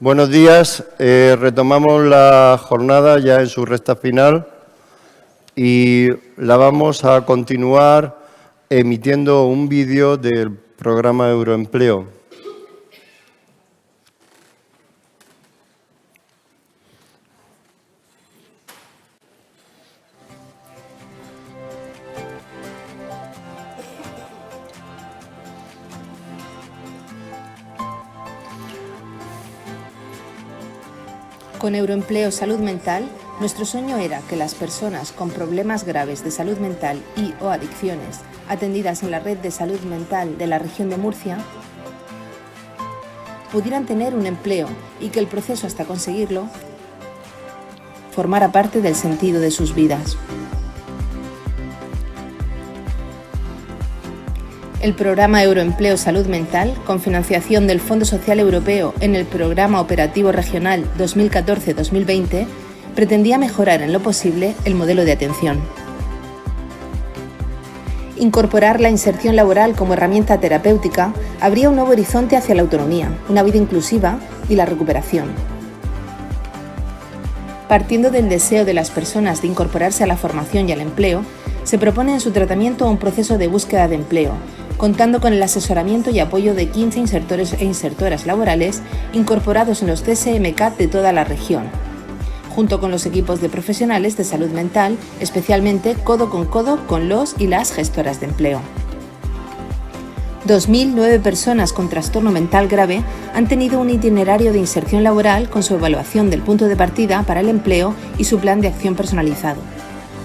Buenos días. Retomamos la jornada ya en su recta final y la vamos a continuar emitiendo un vídeo del programa Euroempleo. Con Euroempleo Salud Mental, nuestro sueño era que las personas con problemas graves de salud mental y/o adicciones atendidas en la red de salud mental de la región de Murcia pudieran tener un empleo y que el proceso hasta conseguirlo formara parte del sentido de sus vidas. El programa Euroempleo Salud Mental, con financiación del Fondo Social Europeo en el Programa Operativo Regional 2014-2020, pretendía mejorar en lo posible el modelo de atención. Incorporar la inserción laboral como herramienta terapéutica abría un nuevo horizonte hacia la autonomía, una vida inclusiva y la recuperación. Partiendo del deseo de las personas de incorporarse a la formación y al empleo, se propone en su tratamiento un proceso de búsqueda de empleo, contando con el asesoramiento y apoyo de 15 insertores e insertoras laborales incorporados en los CSM-CAT de toda la región, junto con los equipos de profesionales de salud mental, especialmente codo con los y las gestoras de empleo. 2.009 personas con trastorno mental grave han tenido un itinerario de inserción laboral con su evaluación del punto de partida para el empleo y su plan de acción personalizado.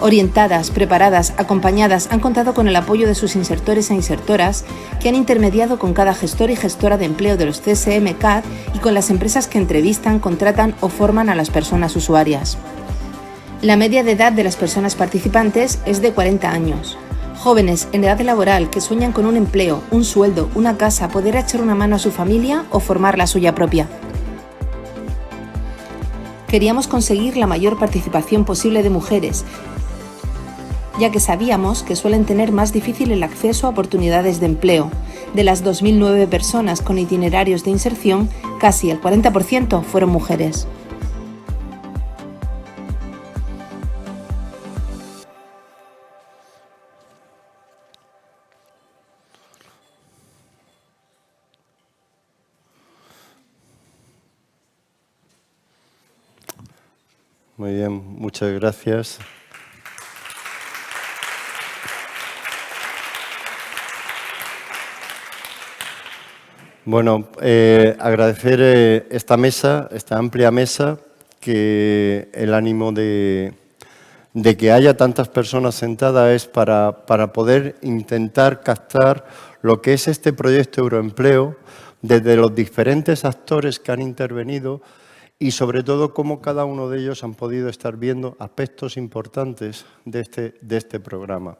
Orientadas, preparadas, acompañadas, han contado con el apoyo de sus insertores e insertoras que han intermediado con cada gestor y gestora de empleo de los CSM-CAT y con las empresas que entrevistan, contratan o forman a las personas usuarias. La media de edad de las personas participantes es de 40 años. Jóvenes en edad laboral que sueñan con un empleo, un sueldo, una casa, poder echar una mano a su familia o formar la suya propia. Queríamos conseguir la mayor participación posible de mujeres, ya que sabíamos que suelen tener más difícil el acceso a oportunidades de empleo. De las 2.009 personas con itinerarios de inserción, casi el 40% fueron mujeres. Muy bien, muchas gracias. Bueno, agradecer esta mesa, esta amplia mesa, que el ánimo de que haya tantas personas sentadas es para poder intentar captar lo que es este proyecto Euroempleo desde los diferentes actores que han intervenido y sobre todo cómo cada uno de ellos han podido estar viendo aspectos importantes de este programa.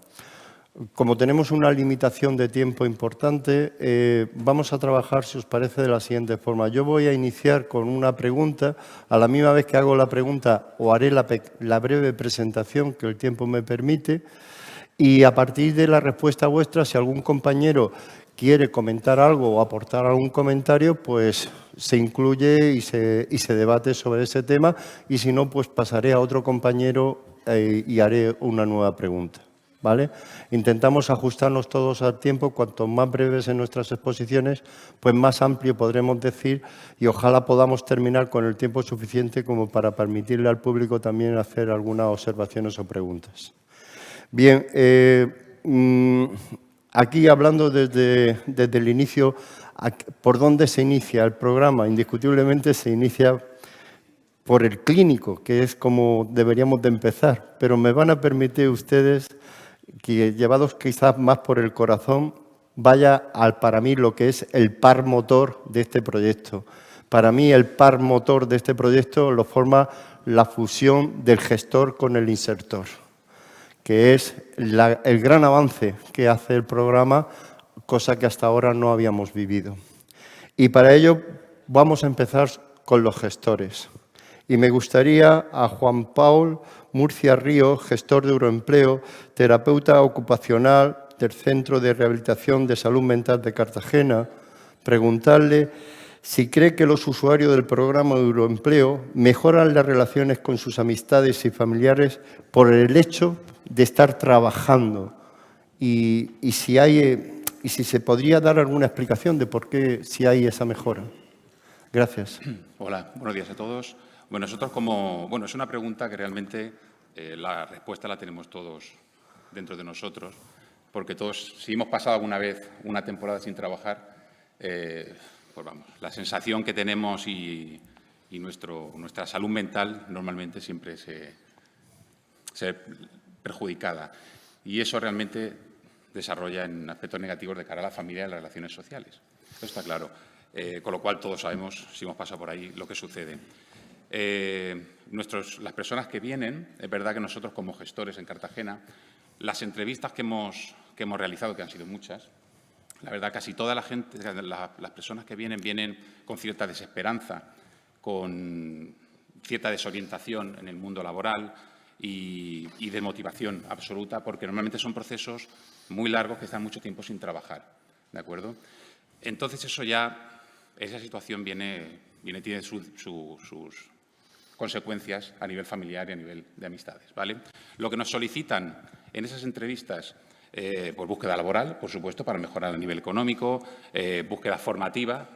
Como tenemos una limitación de tiempo importante, vamos a trabajar, si os parece, de la siguiente forma. Yo voy a iniciar con una pregunta. A la misma vez que hago la pregunta, o haré la breve presentación que el tiempo me permite. Y a partir de la respuesta vuestra, si algún compañero quiere comentar algo o aportar algún comentario, pues se incluye y se debate sobre ese tema. Y si no, pues pasaré a otro compañero y haré una nueva pregunta. ¿Vale? Intentamos ajustarnos todos al tiempo, cuanto más breves en nuestras exposiciones, pues más amplio podremos decir y ojalá podamos terminar con el tiempo suficiente como para permitirle al público también hacer algunas observaciones o preguntas. Bien, aquí hablando desde el inicio, ¿por dónde se inicia el programa? Indiscutiblemente se inicia por el clínico, que es como deberíamos de empezar, pero me van a permitir ustedes que, llevados quizás más por el corazón, vaya para mí lo que es el par motor de este proyecto. Para mí el par motor de este proyecto lo forma la fusión del gestor con el insertor, que es el gran avance que hace el programa, cosa que hasta ahora no habíamos vivido. Y para ello vamos a empezar con los gestores. Y me gustaría a Juan Paul Murcia Río, gestor de Euroempleo, terapeuta ocupacional del Centro de Rehabilitación de Salud Mental de Cartagena, preguntarle si cree que los usuarios del programa de Euroempleo mejoran las relaciones con sus amistades y familiares por el hecho de estar trabajando y si se podría dar alguna explicación de por qué si hay esa mejora. Gracias. Hola, buenos días a todos. Bueno, nosotros es una pregunta que realmente la respuesta la tenemos todos dentro de nosotros, porque todos, si hemos pasado alguna vez una temporada sin trabajar, pues vamos, la sensación que tenemos y nuestra salud mental normalmente siempre se ve perjudicada. Y eso realmente desarrolla en aspectos negativos de cara a la familia y las relaciones sociales. Eso está claro. Con lo cual todos sabemos, si hemos pasado por ahí, lo que sucede. Las personas que vienen, es verdad que nosotros como gestores en Cartagena, las entrevistas que hemos realizado, que han sido muchas, la verdad casi toda la gente, las personas que vienen con cierta desesperanza, con cierta desorientación en el mundo laboral y desmotivación absoluta, porque normalmente son procesos muy largos que están mucho tiempo sin trabajar, ¿de acuerdo? Entonces esa situación tiene sus consecuencias a nivel familiar y a nivel de amistades, ¿vale? Lo que nos solicitan en esas entrevistas, pues búsqueda laboral, por supuesto, para mejorar el nivel económico, búsqueda formativa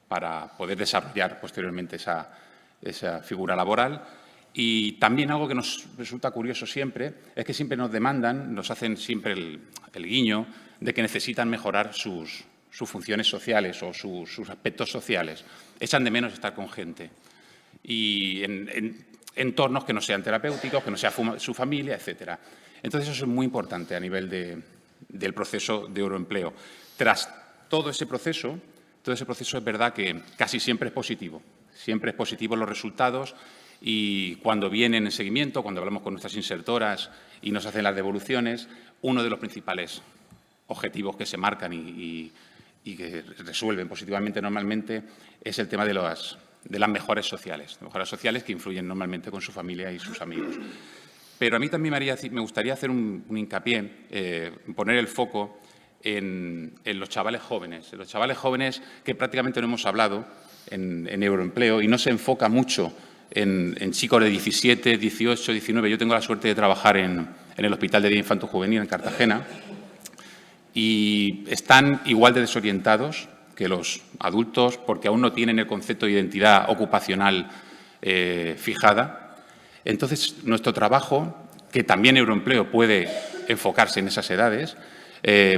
para poder desarrollar posteriormente esa figura laboral. Y también algo que nos resulta curioso siempre es que siempre nos demandan, nos hacen siempre el guiño de que necesitan mejorar sus funciones sociales o sus aspectos sociales. Echan de menos estar con gente y en entornos que no sean terapéuticos, que no sea su familia, etcétera. Entonces, eso es muy importante a nivel del proceso de Euroempleo. Tras todo ese proceso es verdad que casi siempre es positivo. Siempre es positivo los resultados y cuando vienen en seguimiento, cuando hablamos con nuestras insertoras y nos hacen las devoluciones, uno de los principales objetivos que se marcan y que resuelven positivamente normalmente es el tema de las mejoras sociales que influyen normalmente con su familia y sus amigos. Pero a mí también me gustaría hacer un hincapié, poner el foco en los chavales jóvenes. En los chavales jóvenes que prácticamente no hemos hablado en Euroempleo y no se enfoca mucho en chicos de 17, 18, 19. Yo tengo la suerte de trabajar en el Hospital de Día Infanto-Juvenil en Cartagena y están igual de desorientados que los adultos porque aún no tienen el concepto de identidad ocupacional fijada. Entonces, nuestro trabajo, que también Euroempleo puede enfocarse en esas edades,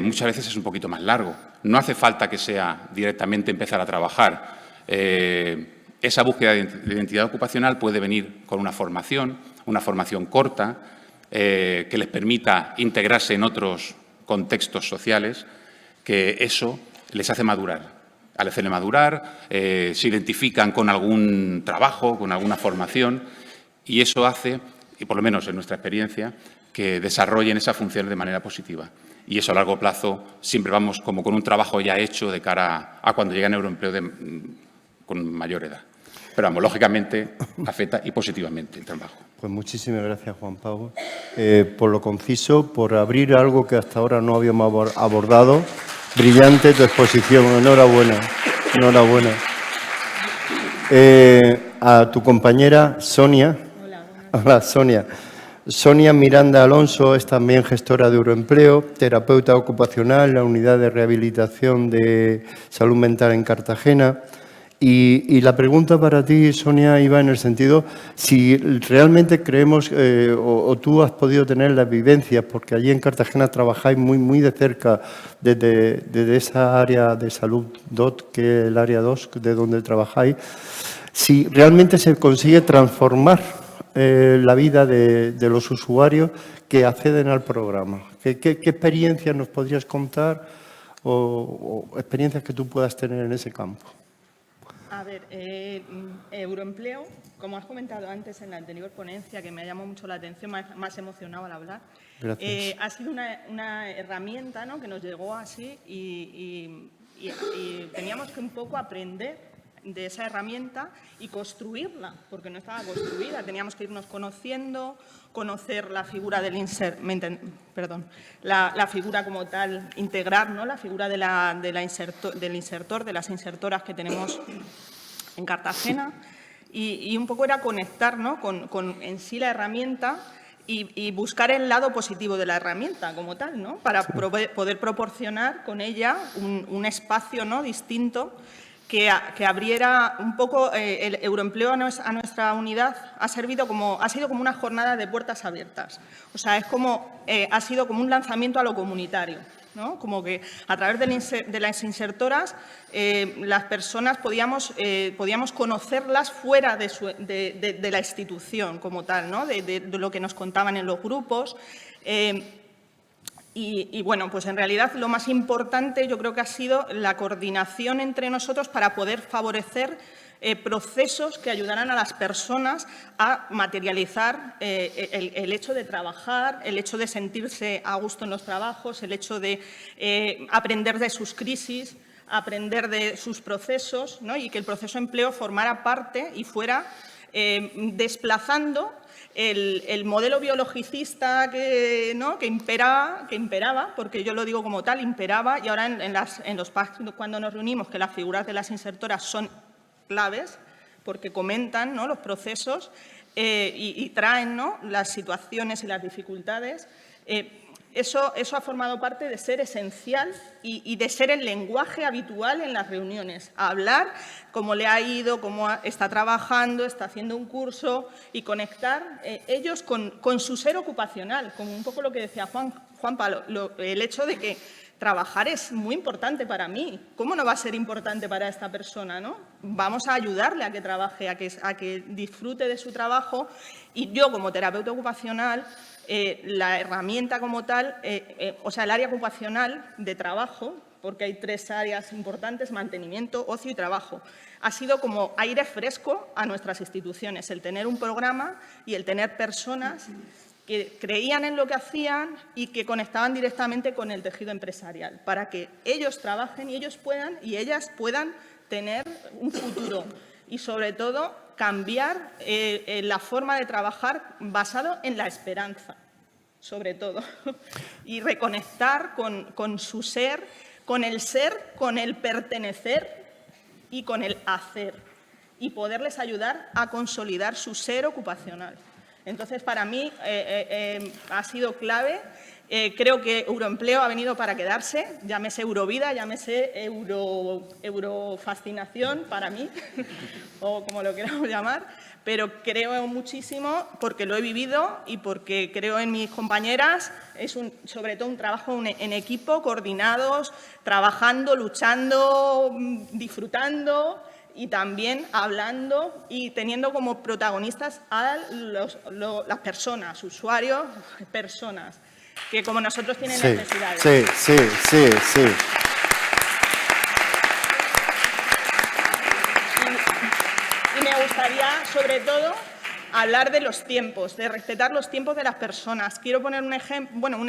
muchas veces es un poquito más largo. No hace falta que sea directamente empezar a trabajar. Esa búsqueda de identidad ocupacional puede venir con una formación corta, que les permita integrarse en otros contextos sociales, que eso les hace madurar. Al hacerle madurar, se identifican con algún trabajo, con alguna formación, y eso hace, y por lo menos en nuestra experiencia, que desarrollen esas funciones de manera positiva. Y eso a largo plazo siempre vamos como con un trabajo ya hecho de cara a cuando llegan a Euroempleo con mayor edad. Pero vamos, lógicamente afecta y positivamente el trabajo. Pues muchísimas gracias, Juan Pablo, por lo conciso, por abrir algo que hasta ahora no habíamos abordado. Brillante tu exposición, enhorabuena, enhorabuena. A tu compañera Sonia. Hola, Sonia. Sonia Miranda Alonso es también gestora de Euroempleo, terapeuta ocupacional en la unidad de rehabilitación de salud mental en Cartagena. Y la pregunta para ti, Sonia, iba en el sentido si realmente creemos o tú has podido tener las vivencias, porque allí en Cartagena trabajáis muy de cerca desde esa área de salud DOT, que es el área 2, de donde trabajáis, si realmente se consigue transformar la vida de los usuarios que acceden al programa. ¿Qué experiencias nos podrías contar o experiencias que tú puedas tener en ese campo? A ver, Euroempleo, como has comentado antes en la anterior ponencia, que me ha llamado mucho la atención, más emocionado al hablar, ha sido una herramienta, ¿no?, que nos llegó así y teníamos que un poco aprender de esa herramienta y construirla, porque no estaba construida. Teníamos que irnos conociendo, conocer la figura del la figura como tal, integrar, ¿no?, la figura del insertor, de las insertoras que tenemos en Cartagena, y un poco era conectar, ¿no?, con en sí la herramienta y buscar el lado positivo de la herramienta como tal, ¿no?, para poder proporcionar con ella un espacio, ¿no?, distinto que abriera un poco el Euroempleo a nuestra unidad. Ha sido como una jornada de puertas abiertas. O sea, ha sido como un lanzamiento a lo comunitario, ¿no? Como que a través de las insertoras las personas podíamos conocerlas fuera de la institución como tal, ¿no?, de lo que nos contaban en los grupos. Y, bueno, pues en realidad lo más importante yo creo que ha sido la coordinación entre nosotros para poder favorecer procesos que ayudaran a las personas a materializar el hecho de trabajar, el hecho de sentirse a gusto en los trabajos, el hecho de aprender de sus crisis, aprender de sus procesos, ¿no?, y que el proceso de empleo formara parte y fuera desplazando el modelo biologicista que imperaba, porque yo lo digo como tal, imperaba, y ahora en los packs, cuando nos reunimos, que las figuras de las insertoras son claves, porque comentan, ¿no?, los procesos y traen, ¿no?, las situaciones y las dificultades. Eso ha formado parte de ser esencial y de ser el lenguaje habitual en las reuniones. Hablar cómo le ha ido, cómo está trabajando, está haciendo un curso y conectar ellos con su ser ocupacional, como un poco lo que decía Juanpa, el hecho de que trabajar es muy importante para mí. ¿Cómo no va a ser importante para esta persona, no? Vamos a ayudarle a que trabaje, a que disfrute de su trabajo. Y yo, como terapeuta ocupacional, la herramienta como tal, o sea, el área ocupacional de trabajo, porque hay 3 áreas importantes: mantenimiento, ocio y trabajo. Ha sido como aire fresco a nuestras instituciones, el tener un programa y el tener personas que creían en lo que hacían y que conectaban directamente con el tejido empresarial, para que ellos trabajen y ellas puedan tener un futuro y, sobre todo, cambiar la forma de trabajar basado en la esperanza, sobre todo, y reconectar con su ser, con el pertenecer y con el hacer, y poderles ayudar a consolidar su ser ocupacional. Entonces, para mí ha sido clave. Creo que Euroempleo ha venido para quedarse, llámese Eurovida, llámese Eurofascinación para mí, o como lo queramos llamar, pero creo muchísimo porque lo he vivido y porque creo en mis compañeras. Es sobre todo un trabajo en equipo, coordinados, trabajando, luchando, disfrutando, y también hablando y teniendo como protagonistas a las personas, usuarios, personas, que como nosotros tienen necesidades. Sí. Y me gustaría, sobre todo, hablar de los tiempos, de respetar los tiempos de las personas. Quiero poner un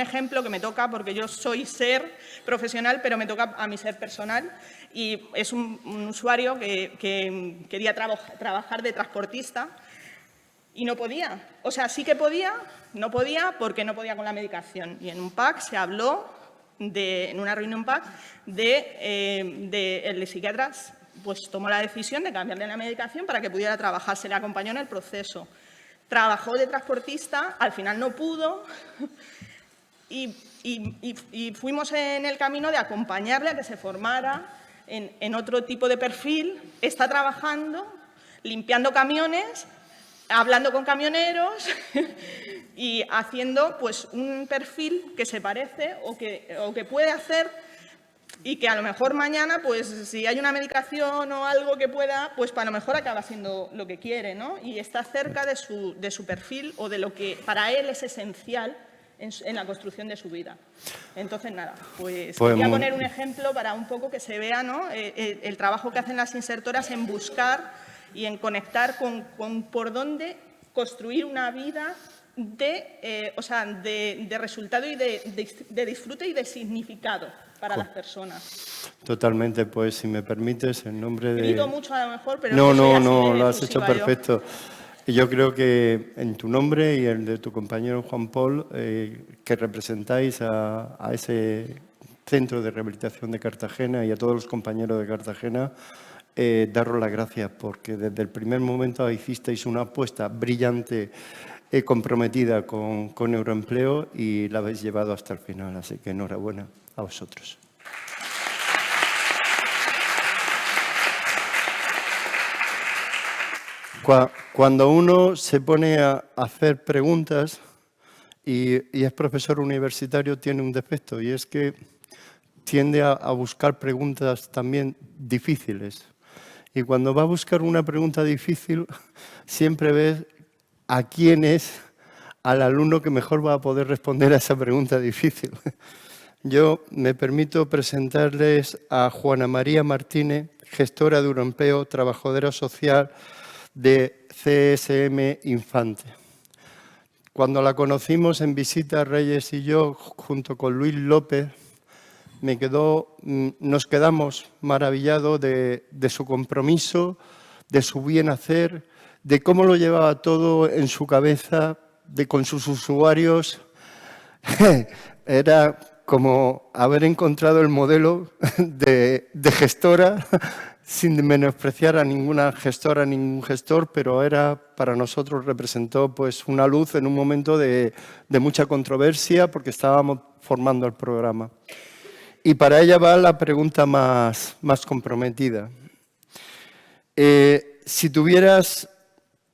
ejemplo que me toca, porque yo soy ser profesional, pero me toca a mi ser personal, y es un usuario que quería trabajar de transportista y no podía. O sea, sí que podía, no podía porque no podía con la medicación. Y en un PAC se habló, en una reunión PAC, el psiquiatra pues tomó la decisión de cambiarle la medicación para que pudiera trabajar. Se le acompañó en el proceso. Trabajó de transportista, al final no pudo, y fuimos en el camino de acompañarle a que se formara en otro tipo de perfil. Está trabajando, limpiando camiones, hablando con camioneros y haciendo pues un perfil que se parece o que puede hacer, y que a lo mejor mañana, pues si hay una medicación o algo que pueda, pues a lo mejor acaba siendo lo que quiere, ¿no? Y está cerca de su perfil o de lo que para él es esencial en la construcción de su vida. Entonces, nada, pues quería poner un ejemplo para un poco que se vea, ¿no?, el trabajo que hacen las insertoras en buscar y en conectar con por dónde construir una vida de resultado y de disfrute y de significado. para las personas. Totalmente, pues si me permites, en nombre de... Grito mucho a lo mejor, pero No, es que soy así de lo has hecho efusiva yo. perfecto. Y yo creo que en tu nombre y el de tu compañero Juan Paul, que representáis a ese Centro de Rehabilitación de Cartagena y a todos los compañeros de Cartagena, daros las gracias porque desde el primer momento hicisteis una apuesta brillante, comprometida con Euroempleo y la habéis llevado hasta el final. Así que enhorabuena a vosotros. Cuando uno se pone a hacer preguntas y es profesor universitario, tiene un defecto y es que tiende a buscar preguntas también difíciles. Y cuando va a buscar una pregunta difícil, siempre ves a quién es al alumno que mejor va a poder responder a esa pregunta difícil. Yo me permito presentarles a Juana María Martínez, gestora de Euroempleo, trabajadora social de CSM Infante. Cuando la conocimos en visita, Reyes y yo, junto con Luis López, nos quedamos maravillados de su compromiso, de su bien hacer, de cómo lo llevaba todo en su cabeza, con sus usuarios. Era como haber encontrado el modelo de gestora, sin menospreciar a ninguna gestora, ningún gestor, pero para nosotros representó pues una luz en un momento de mucha controversia porque estábamos formando el programa. Y para ella va la pregunta más comprometida. Si tuvieras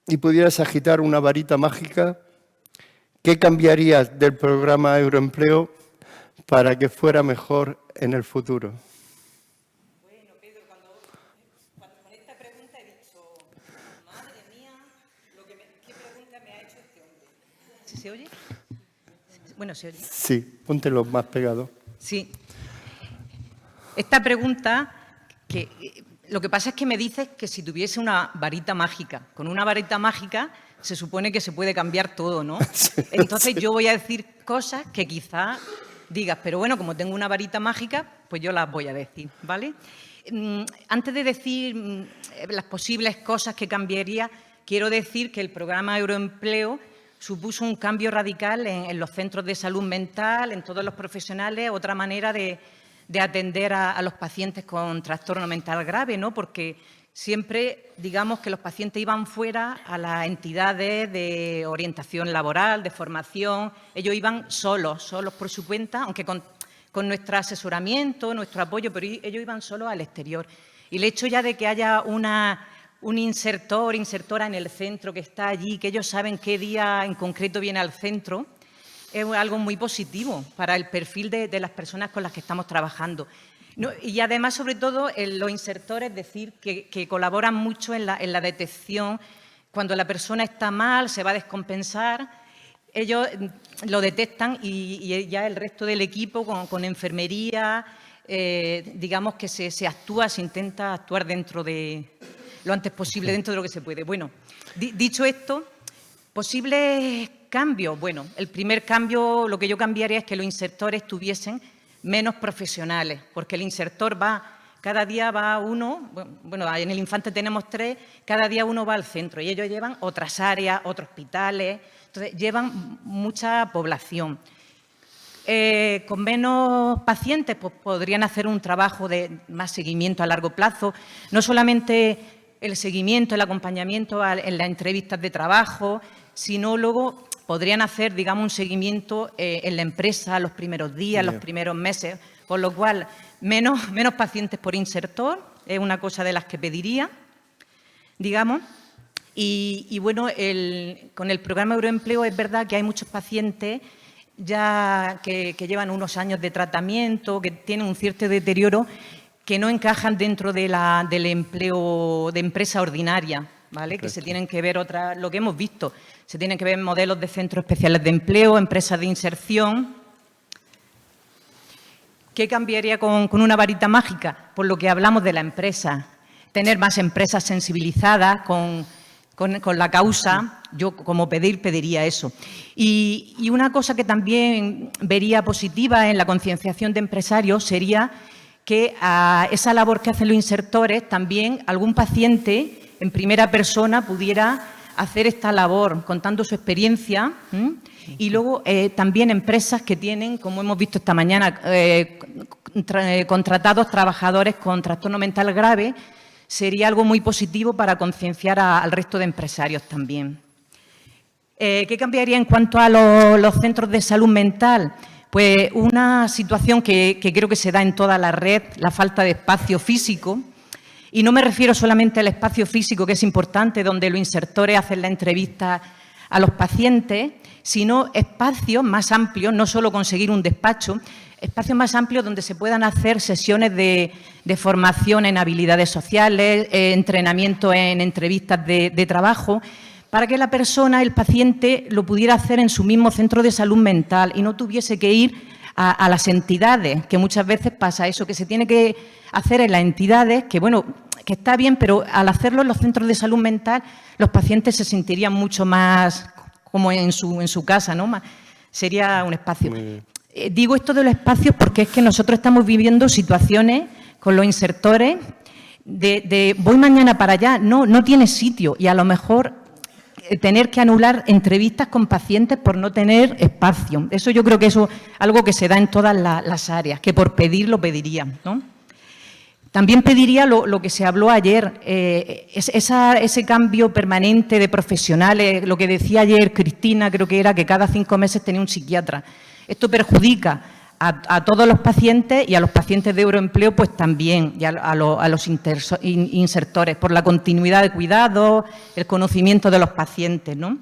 y pudieras agitar una varita mágica, ¿qué cambiarías del programa Euroempleo para que fuera mejor en el futuro? Bueno, Pedro, cuando con esta pregunta he dicho, madre mía, ¿qué pregunta me ha hecho este hombre? ¿Se oye? Bueno, ¿se oye? Sí, póntelo más pegado. Sí. Esta pregunta, lo que pasa es que me dices que si tuviese una varita mágica, con una varita mágica se supone que se puede cambiar todo, ¿no? Entonces yo voy a decir cosas que quizás digas, pero bueno, como tengo una varita mágica, pues yo las voy a decir, ¿vale? Antes de decir las posibles cosas que cambiaría, quiero decir que el programa Euroempleo supuso un cambio radical en los centros de salud mental, en todos los profesionales, otra manera de atender a los pacientes con trastorno mental grave, ¿no? Porque siempre, digamos, que los pacientes iban fuera a las entidades de orientación laboral, de formación. Ellos iban solos por su cuenta, aunque con nuestro asesoramiento, nuestro apoyo, pero ellos iban solos al exterior. Y el hecho ya de que haya un insertora en el centro que está allí, que ellos saben qué día en concreto viene al centro, es algo muy positivo para el perfil de las personas con las que estamos trabajando. No, y además, sobre todo, los insertores, es decir, que colaboran mucho en la detección. Cuando la persona está mal, se va a descompensar, ellos lo detectan y ya el resto del equipo con enfermería, digamos que se actúa, se intenta actuar dentro de lo antes posible, dentro de lo que se puede. Bueno, dicho esto, posibles cambios. Bueno, el primer cambio, lo que yo cambiaría es que los insertores tuviesen menos profesionales, porque el insertor cada día va uno, bueno, en el Infante tenemos 3, cada día uno va al centro y ellos llevan otras áreas, otros hospitales, entonces llevan mucha población. Con menos pacientes pues, podrían hacer un trabajo de más seguimiento a largo plazo, no solamente el seguimiento, el acompañamiento en las entrevistas de trabajo, sino luego podrían hacer, digamos, un seguimiento en la empresa los primeros días, los primeros meses, con lo cual menos pacientes por insertor, es una cosa de las que pediría, digamos. Y bueno, con el programa Euroempleo es verdad que hay muchos pacientes ya que llevan unos años de tratamiento, que tienen un cierto deterioro, que no encajan dentro del empleo de empresa ordinaria, ¿vale? Perfecto. Que se tienen que ver lo que hemos visto, se tienen que ver modelos de centros especiales de empleo, empresas de inserción. ¿Qué cambiaría con una varita mágica? Por lo que hablamos de la empresa, tener más empresas sensibilizadas con la causa yo como pediría eso. Y una cosa que también vería positiva en la concienciación de empresarios sería que a esa labor que hacen los insertores también algún paciente en primera persona pudiera hacer esta labor contando su experiencia. Y luego también empresas que tienen, como hemos visto esta mañana, contratados trabajadores con trastorno mental grave, sería algo muy positivo para concienciar al resto de empresarios también. ¿Qué cambiaría en cuanto a los centros de salud mental? Pues una situación que creo que se da en toda la red, la falta de espacio físico. Y no me refiero solamente al espacio físico, que es importante, donde los insertores hacen la entrevista a los pacientes, sino espacios más amplios, no solo conseguir un despacho, espacios más amplios donde se puedan hacer sesiones de formación en habilidades sociales, entrenamiento en entrevistas de trabajo, para que la persona, el paciente, lo pudiera hacer en su mismo centro de salud mental y no tuviese que ir a las entidades, que muchas veces pasa eso, que se tiene que hacer en las entidades, que bueno, que está bien, pero al hacerlo en los centros de salud mental, los pacientes se sentirían mucho más como en su casa, ¿no? Sería un espacio. Digo esto de los espacios porque es que nosotros estamos viviendo situaciones con los insertores de voy mañana para allá, no tiene sitio y a lo mejor tener que anular entrevistas con pacientes por no tener espacio. Eso yo creo que eso es algo que se da en todas las áreas, que por pedir lo pediría, ¿no? También pediría lo que se habló ayer, ese cambio permanente de profesionales, lo que decía ayer Cristina, creo que era que cada 5 meses tenía un psiquiatra. Esto perjudica a todos los pacientes y a los pacientes de Euroempleo pues también, y a los insertores, por la continuidad de cuidados, el conocimiento de los pacientes, ¿no?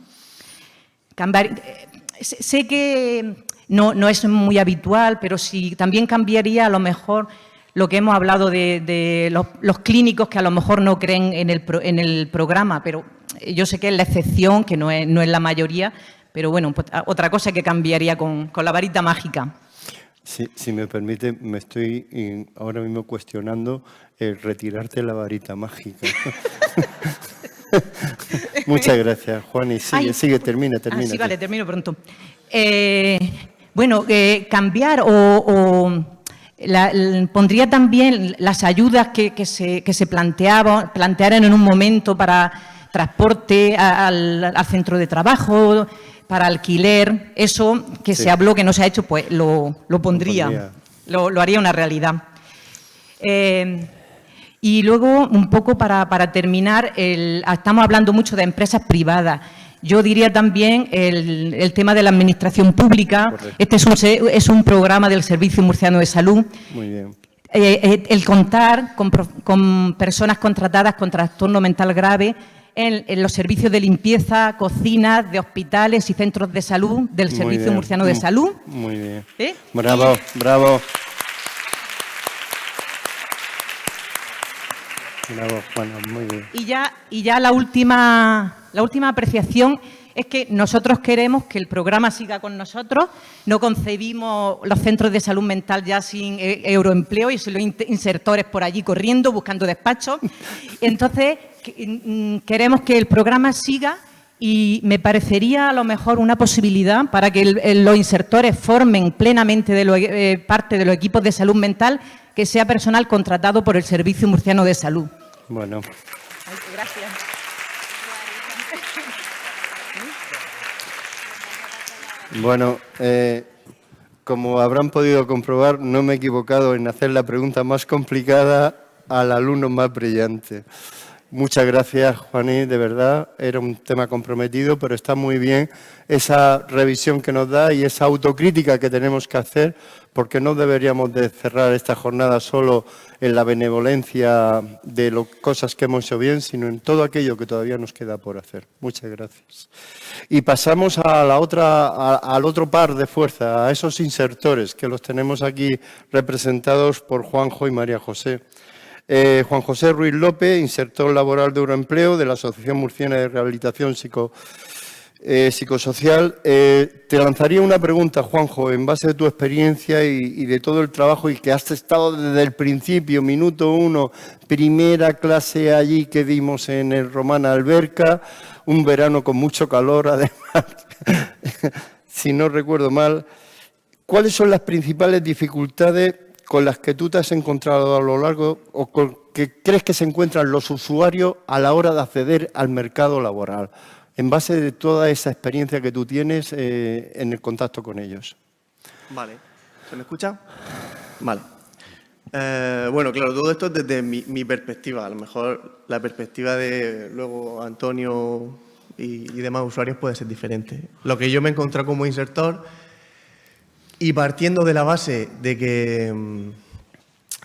Sé que no es muy habitual, pero sí también cambiaría a lo mejor lo que hemos hablado de los clínicos que a lo mejor no creen en el programa, pero yo sé que es la excepción, que no es la mayoría, pero bueno, pues otra cosa que cambiaría con la varita mágica. Sí, si me permite, me estoy ahora mismo cuestionando el retirarte la varita mágica. Muchas gracias, Juan, y sigue, termina. Sí, vale, termino pronto. Cambiar pondría también las ayudas que se plantearan en un momento para transporte al centro de trabajo, para alquiler, eso que se habló que no se ha hecho, pues lo pondría, lo haría una realidad. Y luego, un poco para terminar, estamos hablando mucho de empresas privadas. Yo diría también el tema de la administración pública. Correcto. Este es un programa del Servicio Murciano de Salud. Muy bien. El contar con personas contratadas con trastorno mental grave en los servicios de limpieza, cocinas, de hospitales y centros de salud del Servicio Murciano de Salud. Muy bien. Bravo, bravo. Bravo, Juana, muy bien. Y ya la última apreciación es que nosotros queremos que el programa siga con nosotros, no concebimos los centros de salud mental ya sin Euroempleo y sin los insertores por allí corriendo, buscando despachos. Entonces, queremos que el programa siga y me parecería a lo mejor una posibilidad para que los insertores formen plenamente parte de los equipos de salud mental, que sea personal contratado por el Servicio Murciano de Salud. Bueno. Gracias. Bueno, como habrán podido comprobar, no me he equivocado en hacer la pregunta más complicada al alumno más brillante. Muchas gracias, Juaní, de verdad, era un tema comprometido, pero está muy bien esa revisión que nos da y esa autocrítica que tenemos que hacer, porque no deberíamos de cerrar esta jornada solo en la benevolencia de las cosas que hemos hecho bien, sino en todo aquello que todavía nos queda por hacer. Muchas gracias. Y pasamos al otro par de fuerza, a esos insertores que los tenemos aquí representados por Juanjo y María José. Juan José Ruiz López, insertor laboral de Euroempleo de la Asociación Murciana de Rehabilitación psicosocial. Te lanzaría una pregunta, Juanjo, en base a tu experiencia y de todo el trabajo y que has estado desde el principio, minuto 1, primera clase allí que dimos en el Romana Alberca, un verano con mucho calor, además, si no recuerdo mal. ¿Cuáles son las principales dificultades con las que tú te has encontrado a lo largo o con que crees que se encuentran los usuarios a la hora de acceder al mercado laboral, en base de toda esa experiencia que tú tienes en el contacto con ellos? Vale. ¿Se me escucha? Vale. Bueno, claro, todo esto desde mi perspectiva. A lo mejor la perspectiva de luego Antonio y demás usuarios puede ser diferente. Lo que yo me he encontrado como insertor, y partiendo de la base de que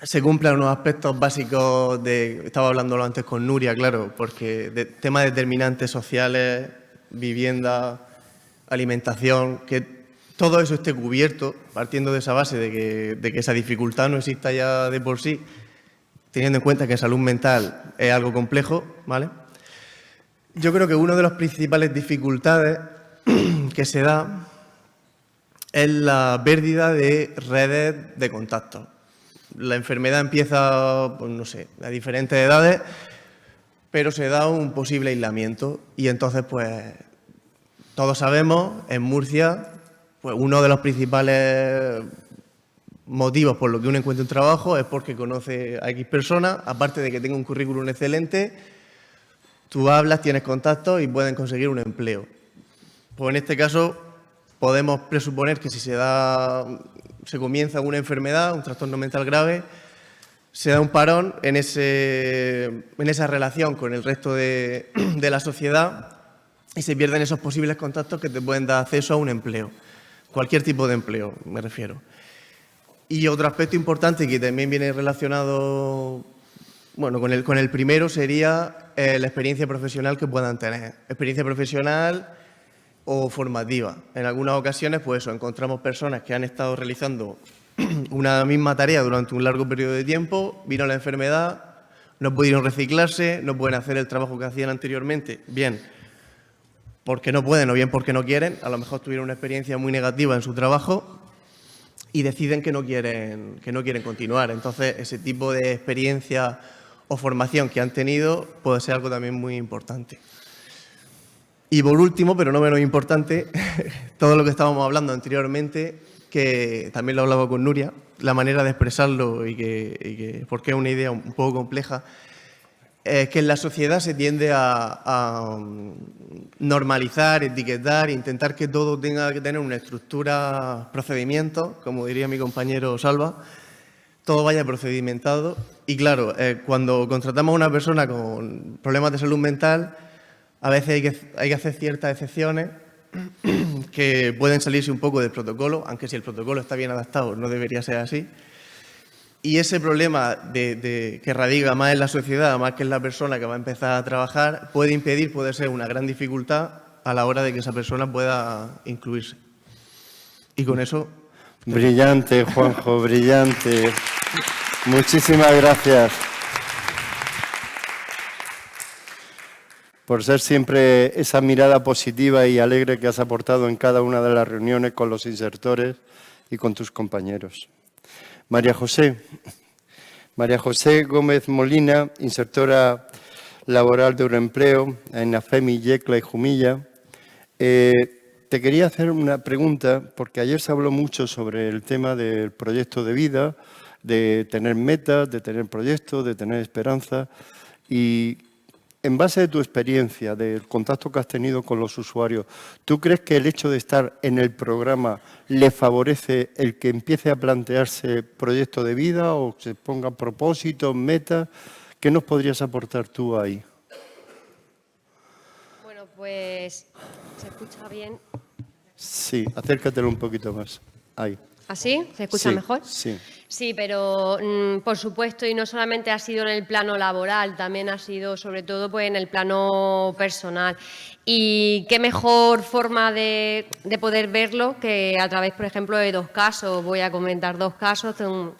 se cumplan unos aspectos básicos estaba hablándolo antes con Nuria, claro, porque de temas determinantes sociales, vivienda, alimentación, que todo eso esté cubierto, partiendo de esa base de que esa dificultad no exista ya de por sí, teniendo en cuenta que salud mental es algo complejo, ¿vale? Yo creo que una de las principales dificultades que se da es la pérdida de redes de contacto. La enfermedad empieza, pues no sé, a diferentes edades, pero se da un posible aislamiento y entonces, pues, todos sabemos, en Murcia, pues uno de los principales motivos por los que uno encuentra un trabajo es porque conoce a X personas, aparte de que tenga un currículum excelente, tú hablas, tienes contactos y pueden conseguir un empleo. Pues en este caso podemos presuponer que si se comienza una enfermedad, un trastorno mental grave, se da un parón en esa relación con el resto de la sociedad y se pierden esos posibles contactos que te pueden dar acceso a un empleo. Cualquier tipo de empleo, me refiero. Y otro aspecto importante que también viene relacionado, bueno, con el primero sería la experiencia profesional que puedan tener. Experiencia profesional o formativa. En algunas ocasiones, pues eso, encontramos personas que han estado realizando una misma tarea durante un largo periodo de tiempo, vino la enfermedad, no pudieron reciclarse, no pueden hacer el trabajo que hacían anteriormente, bien porque no pueden o bien porque no quieren, a lo mejor tuvieron una experiencia muy negativa en su trabajo y deciden que no quieren continuar. Entonces, ese tipo de experiencia o formación que han tenido puede ser algo también muy importante. Y por último, pero no menos importante, todo lo que estábamos hablando anteriormente, que también lo hablaba con Nuria, la manera de expresarlo y porque es una idea un poco compleja, es que en la sociedad se tiende a normalizar, etiquetar, intentar que todo tenga que tener una estructura, procedimientos, como diría mi compañero Salva, todo vaya procedimentado. Y claro, cuando contratamos a una persona con problemas de salud mental, a veces hay que hacer ciertas excepciones que pueden salirse un poco del protocolo, aunque si el protocolo está bien adaptado no debería ser así. Y ese problema que radica más en la sociedad, más que en la persona que va a empezar a trabajar, puede ser una gran dificultad a la hora de que esa persona pueda incluirse. Y con eso... Brillante, Juanjo, brillante. Muchísimas gracias por ser siempre esa mirada positiva y alegre que has aportado en cada una de las reuniones con los insertores y con tus compañeros. María José Gómez Molina, insertora laboral de Euroempleo en AFEMI, Yecla y Jumilla. Te quería hacer una pregunta, porque ayer se habló mucho sobre el tema del proyecto de vida, de tener metas, de tener proyectos, de tener esperanza. Y en base a tu experiencia, del contacto que has tenido con los usuarios, ¿tú crees que el hecho de estar en el programa le favorece el que empiece a plantearse proyecto de vida o se pongan propósitos, metas? ¿Qué nos podrías aportar tú ahí? Bueno, pues, ¿se escucha bien? Sí, acércatelo un poquito más. Ahí. ¿Así? ¿Se escucha Sí, mejor? Sí. Sí, pero por supuesto, y no solamente ha sido en el plano laboral, también ha sido sobre todo pues, en el plano personal. Y qué mejor forma de poder verlo que a través, por ejemplo, de 2 casos. Voy a comentar 2 casos,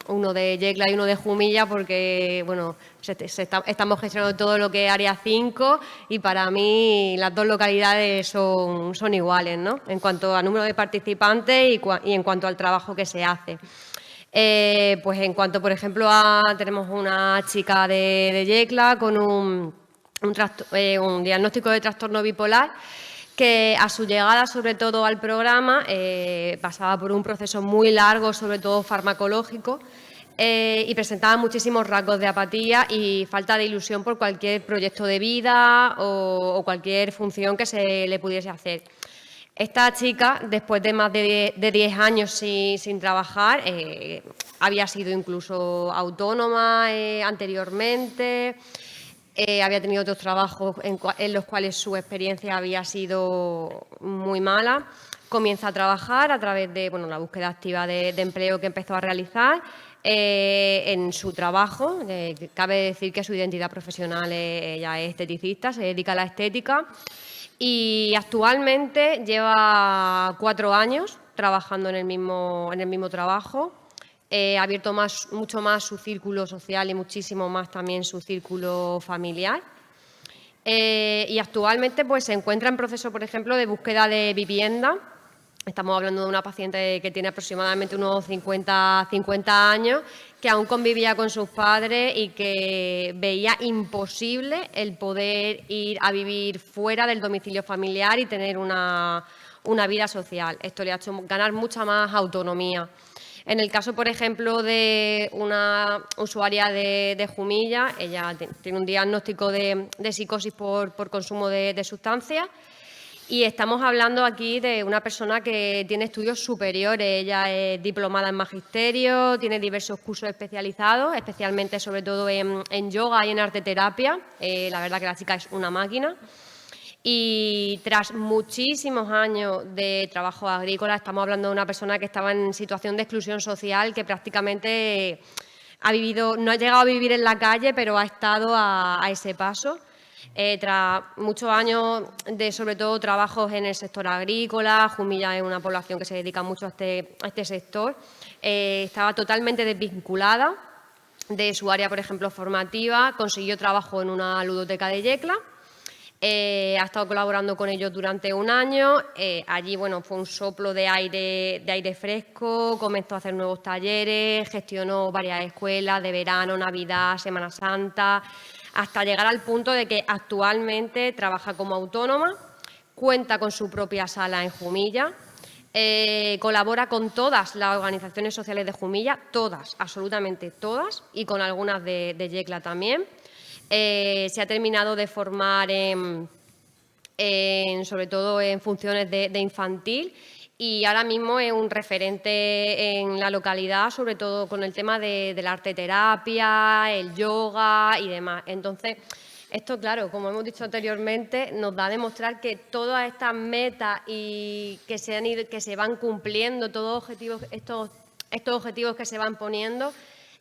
uno de Yecla y uno de Jumilla, porque bueno, estamos gestionando todo lo que es Área 5 y para mí las 2 localidades son iguales, ¿no? En cuanto a número de participantes y en cuanto al trabajo que se hace. Pues en cuanto, por ejemplo, tenemos una chica de Yecla con un diagnóstico de trastorno bipolar que a su llegada, sobre todo al programa, pasaba por un proceso muy largo, sobre todo farmacológico, y presentaba muchísimos rasgos de apatía y falta de ilusión por cualquier proyecto de vida o cualquier función que se le pudiese hacer. Esta chica, después de más de 10 años sin trabajar, había sido incluso autónoma anteriormente, había tenido otros trabajos en los cuales su experiencia había sido muy mala. Comienza a trabajar a través de la búsqueda activa de empleo que empezó a realizar. En su trabajo, cabe decir que su identidad profesional ella es esteticista, se dedica a la estética. Y actualmente lleva 4 años trabajando en el mismo trabajo. Ha abierto mucho más su círculo social y muchísimo más también su círculo familiar. Y actualmente pues, se encuentra en proceso, por ejemplo, de búsqueda de vivienda. Estamos hablando de una paciente que tiene aproximadamente unos 50 años, que aún convivía con sus padres y que veía imposible el poder ir a vivir fuera del domicilio familiar y tener una vida social. Esto le ha hecho ganar mucha más autonomía. En el caso, por ejemplo, de una usuaria de Jumilla, ella tiene un diagnóstico de psicosis por consumo de sustancias. Y estamos hablando aquí de una persona que tiene estudios superiores. Ella es diplomada en magisterio, tiene diversos cursos especializados, especialmente sobre todo en yoga y en arteterapia. La verdad que la chica es una máquina. Y tras muchísimos años de trabajo agrícola, estamos hablando de una persona que estaba en situación de exclusión social, que prácticamente no ha llegado a vivir en la calle, pero ha estado a ese paso. Tras muchos años de, sobre todo, trabajos en el sector agrícola, Jumilla es una población que se dedica mucho a este sector, estaba totalmente desvinculada de su área, por ejemplo, formativa, consiguió trabajo en una ludoteca de Yecla, ha estado colaborando con ellos durante 1 año, allí fue un soplo de aire fresco, comenzó a hacer nuevos talleres, gestionó varias escuelas de verano, Navidad, Semana Santa, hasta llegar al punto de que actualmente trabaja como autónoma, cuenta con su propia sala en Jumilla, colabora con todas las organizaciones sociales de Jumilla, todas, absolutamente todas, y con algunas de Yecla también. Se ha terminado de formar sobre todo en funciones de infantil, y ahora mismo es un referente en la localidad, sobre todo con el tema de la arteterapia, el yoga y demás. Entonces, esto, claro, como hemos dicho anteriormente, nos da a demostrar que todas estas metas y que se van cumpliendo, todos estos objetivos que se van poniendo,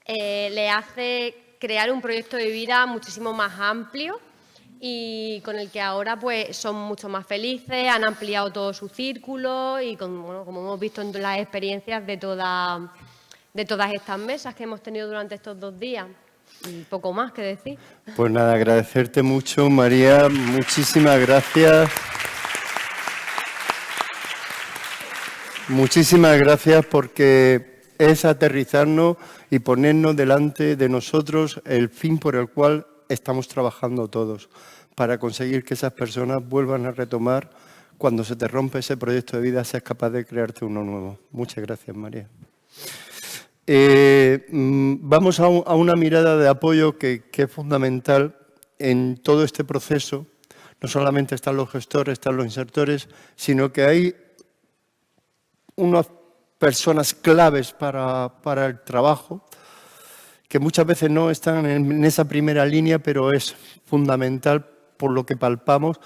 le hace crear un proyecto de vida muchísimo más amplio y con el que ahora pues son mucho más felices, han ampliado todo su círculo y como hemos visto en las experiencias de todas estas mesas que hemos tenido durante estos 2 días. Y poco más que decir. Pues nada, agradecerte mucho, María, muchísimas gracias. Muchísimas gracias porque es aterrizarnos y ponernos delante de nosotros el fin por el cual estamos trabajando todos, para conseguir que esas personas vuelvan a retomar cuando se te rompe ese proyecto de vida, seas capaz de crearte uno nuevo. Muchas gracias, María. Vamos a una mirada de apoyo que es fundamental en todo este proceso. No solamente están los gestores, están los insertores, sino que hay unas personas claves para el trabajo, que muchas veces no están en esa primera línea, pero es fundamental por lo que palpamos,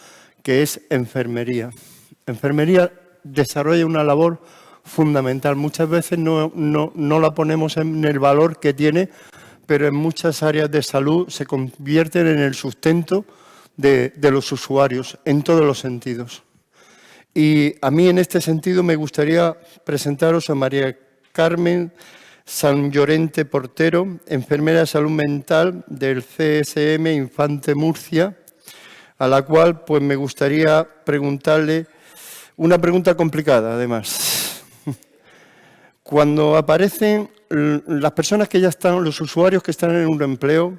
que es enfermería. Enfermería desarrolla una labor fundamental. Muchas veces no la ponemos en el valor que tiene, pero en muchas áreas de salud se convierten en el sustento de los usuarios, en todos los sentidos. Y a mí, en este sentido, me gustaría presentaros a María Carmen San Llorente Portero, enfermera de salud mental del CSM Infante Murcia, a la cual pues me gustaría preguntarle una pregunta complicada, además. Cuando aparecen las personas que ya están, los usuarios que están en un empleo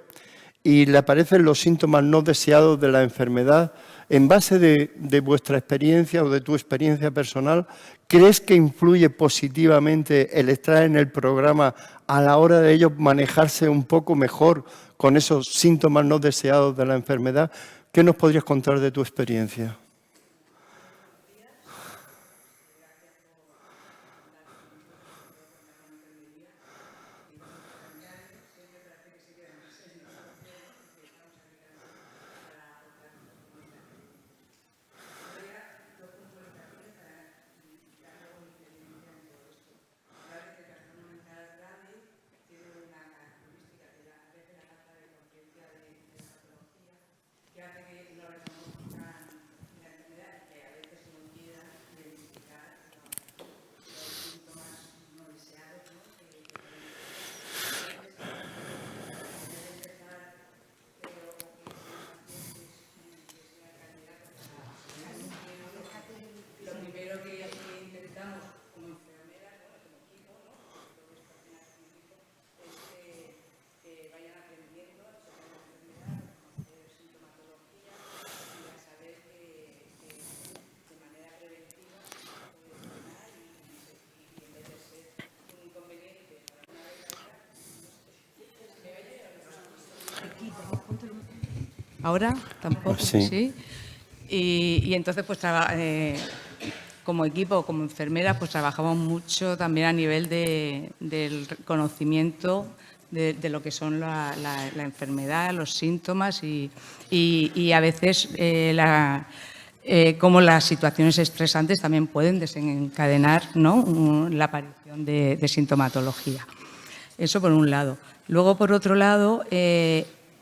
y le aparecen los síntomas no deseados de la enfermedad, en base de vuestra experiencia o de tu experiencia personal, ¿crees que influye positivamente el estar en el programa a la hora de ellos manejarse un poco mejor con esos síntomas no deseados de la enfermedad? ¿Qué nos podrías contar de tu experiencia? Ahora tampoco, sí. Y entonces, pues, como equipo, como enfermeras, pues trabajamos mucho también a nivel del conocimiento de lo que son la enfermedad, los síntomas y a veces cómo las situaciones estresantes también pueden desencadenar, ¿no?, la aparición de sintomatología. Eso por un lado. Luego, por otro lado,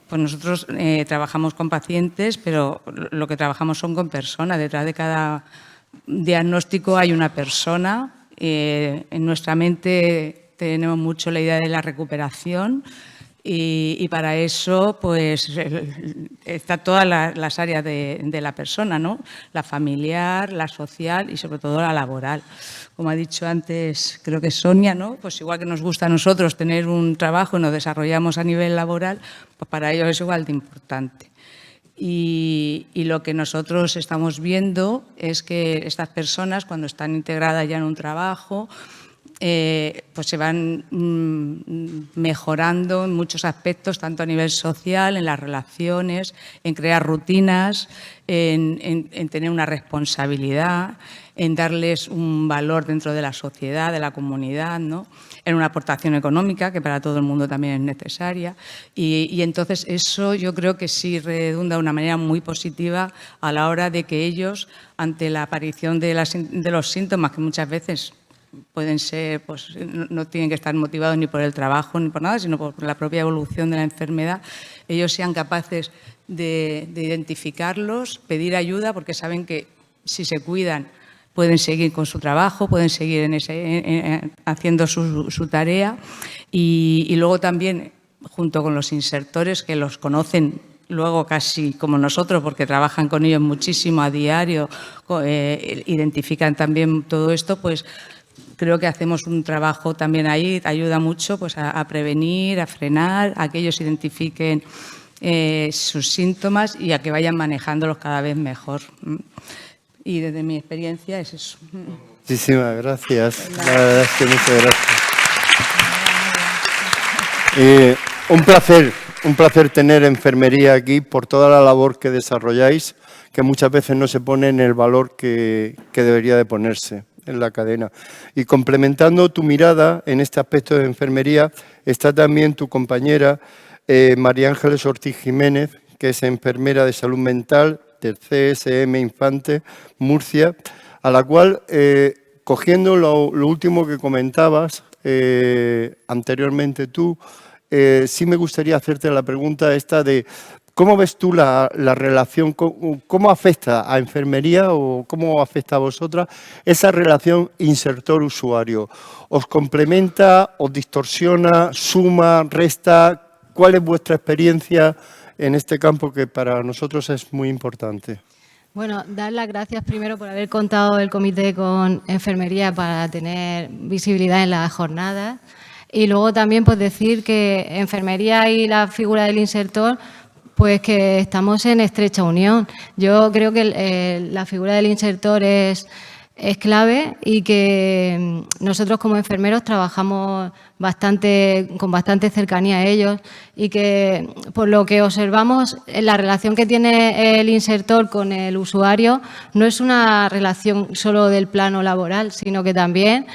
pues nosotros trabajamos con pacientes, pero lo que trabajamos son con personas. Detrás de cada diagnóstico hay una persona. En nuestra mente tenemos mucho la idea de la recuperación y para eso pues está todas las áreas de la persona, ¿no? La familiar, la social y sobre todo la laboral. Como ha dicho antes, creo que Sonia, ¿no? Pues igual que nos gusta a nosotros tener un trabajo y nos desarrollamos a nivel laboral, pues para ellos es igual de importante. Y lo que nosotros estamos viendo es que estas personas, cuando están integradas ya en un trabajo, pues se van mejorando en muchos aspectos, tanto a nivel social, en las relaciones, en crear rutinas, en tener una responsabilidad, en darles un valor dentro de la sociedad, de la comunidad, ¿no?, en una aportación económica, que para todo el mundo también es necesaria. Y entonces eso yo creo que sí redunda de una manera muy positiva a la hora de que ellos, ante la aparición de los síntomas, que muchas veces pueden ser, pues no tienen que estar motivados ni por el trabajo ni por nada, sino por la propia evolución de la enfermedad, ellos sean capaces de identificarlos, pedir ayuda, porque saben que si se cuidan pueden seguir con su trabajo, pueden seguir haciendo su tarea y luego también, junto con los insertores que los conocen luego casi como nosotros, porque trabajan con ellos muchísimo a diario, identifican también todo esto, pues creo que hacemos un trabajo también ahí, ayuda mucho pues, a prevenir, a frenar, a que ellos identifiquen sus síntomas y a que vayan manejándolos cada vez mejor. Y desde mi experiencia es eso. Muchísimas gracias. La verdad es que muchas gracias. Un placer tener enfermería aquí por toda la labor que desarrolláis, que muchas veces no se pone en el valor que debería de ponerse en la cadena. Y complementando tu mirada en este aspecto de enfermería, está también tu compañera María Ángeles Ortiz Jiménez, que es enfermera de salud mental del CSM Infante Murcia, a la cual cogiendo lo último que comentabas anteriormente tú, sí me gustaría hacerte la pregunta esta de ¿cómo ves tú la relación, cómo afecta a enfermería o cómo afecta a vosotras esa relación insertor-usuario? ¿Os complementa, os distorsiona, suma, resta? ¿Cuál es vuestra experiencia en este campo que para nosotros es muy importante? Bueno, dar las gracias primero por haber contado el comité con enfermería para tener visibilidad en las jornadas y luego también pues decir que enfermería y la figura del insertor pues que estamos en estrecha unión. Yo creo que la figura del insertor es clave y que nosotros como enfermeros trabajamos con bastante cercanía a ellos y que por lo que observamos la relación que tiene el insertor con el usuario no es una relación solo del plano laboral, sino que también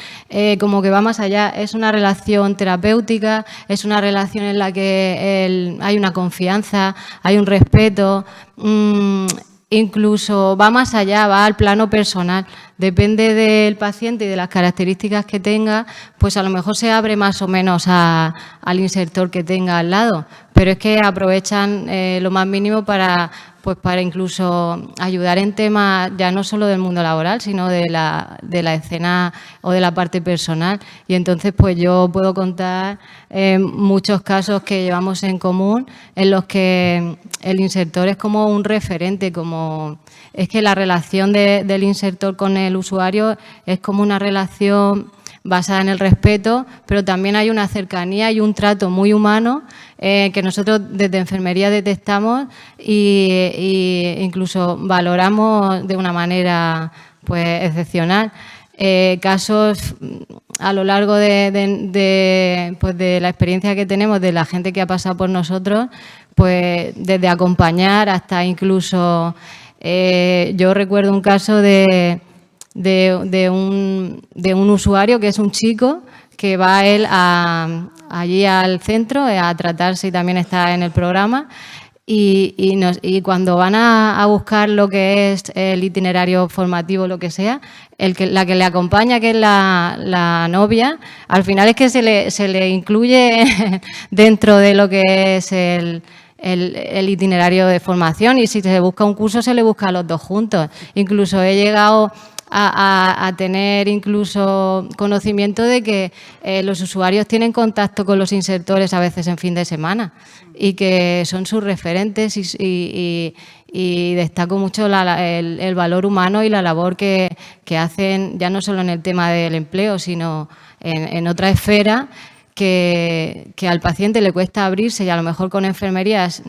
como que va más allá, es una relación terapéutica, es una relación en la que hay una confianza, hay un respeto, incluso va más allá, va al plano personal. Depende del paciente y de las características que tenga, pues a lo mejor se abre más o menos al insertor que tenga al lado. Pero es que aprovechan lo más mínimo para incluso ayudar en temas ya no solo del mundo laboral, sino de la escena o de la parte personal. Y entonces pues yo puedo contar muchos casos que llevamos en común en los que el insertor es como un referente, es que la relación del insertor con el usuario es como una relación basada en el respeto, pero también hay una cercanía y un trato muy humano que nosotros desde enfermería detectamos e incluso valoramos de una manera pues excepcional. Casos a lo largo de la experiencia que tenemos de la gente que ha pasado por nosotros, pues desde acompañar hasta incluso, yo recuerdo un caso de un usuario que es un chico que va él allí al centro a tratarse y también está en el programa y cuando van a buscar lo que es el itinerario formativo, lo que sea, la que le acompaña, que es la novia, al final es que se le incluye dentro de lo que es el itinerario de formación y si se busca un curso se le busca a los dos juntos. Incluso he llegado a tener incluso conocimiento de que los usuarios tienen contacto con los insertores a veces en fin de semana y que son sus referentes y destaco mucho el valor humano y la labor que hacen ya no solo en el tema del empleo sino en otra esfera que al paciente le cuesta abrirse y a lo mejor con enfermerías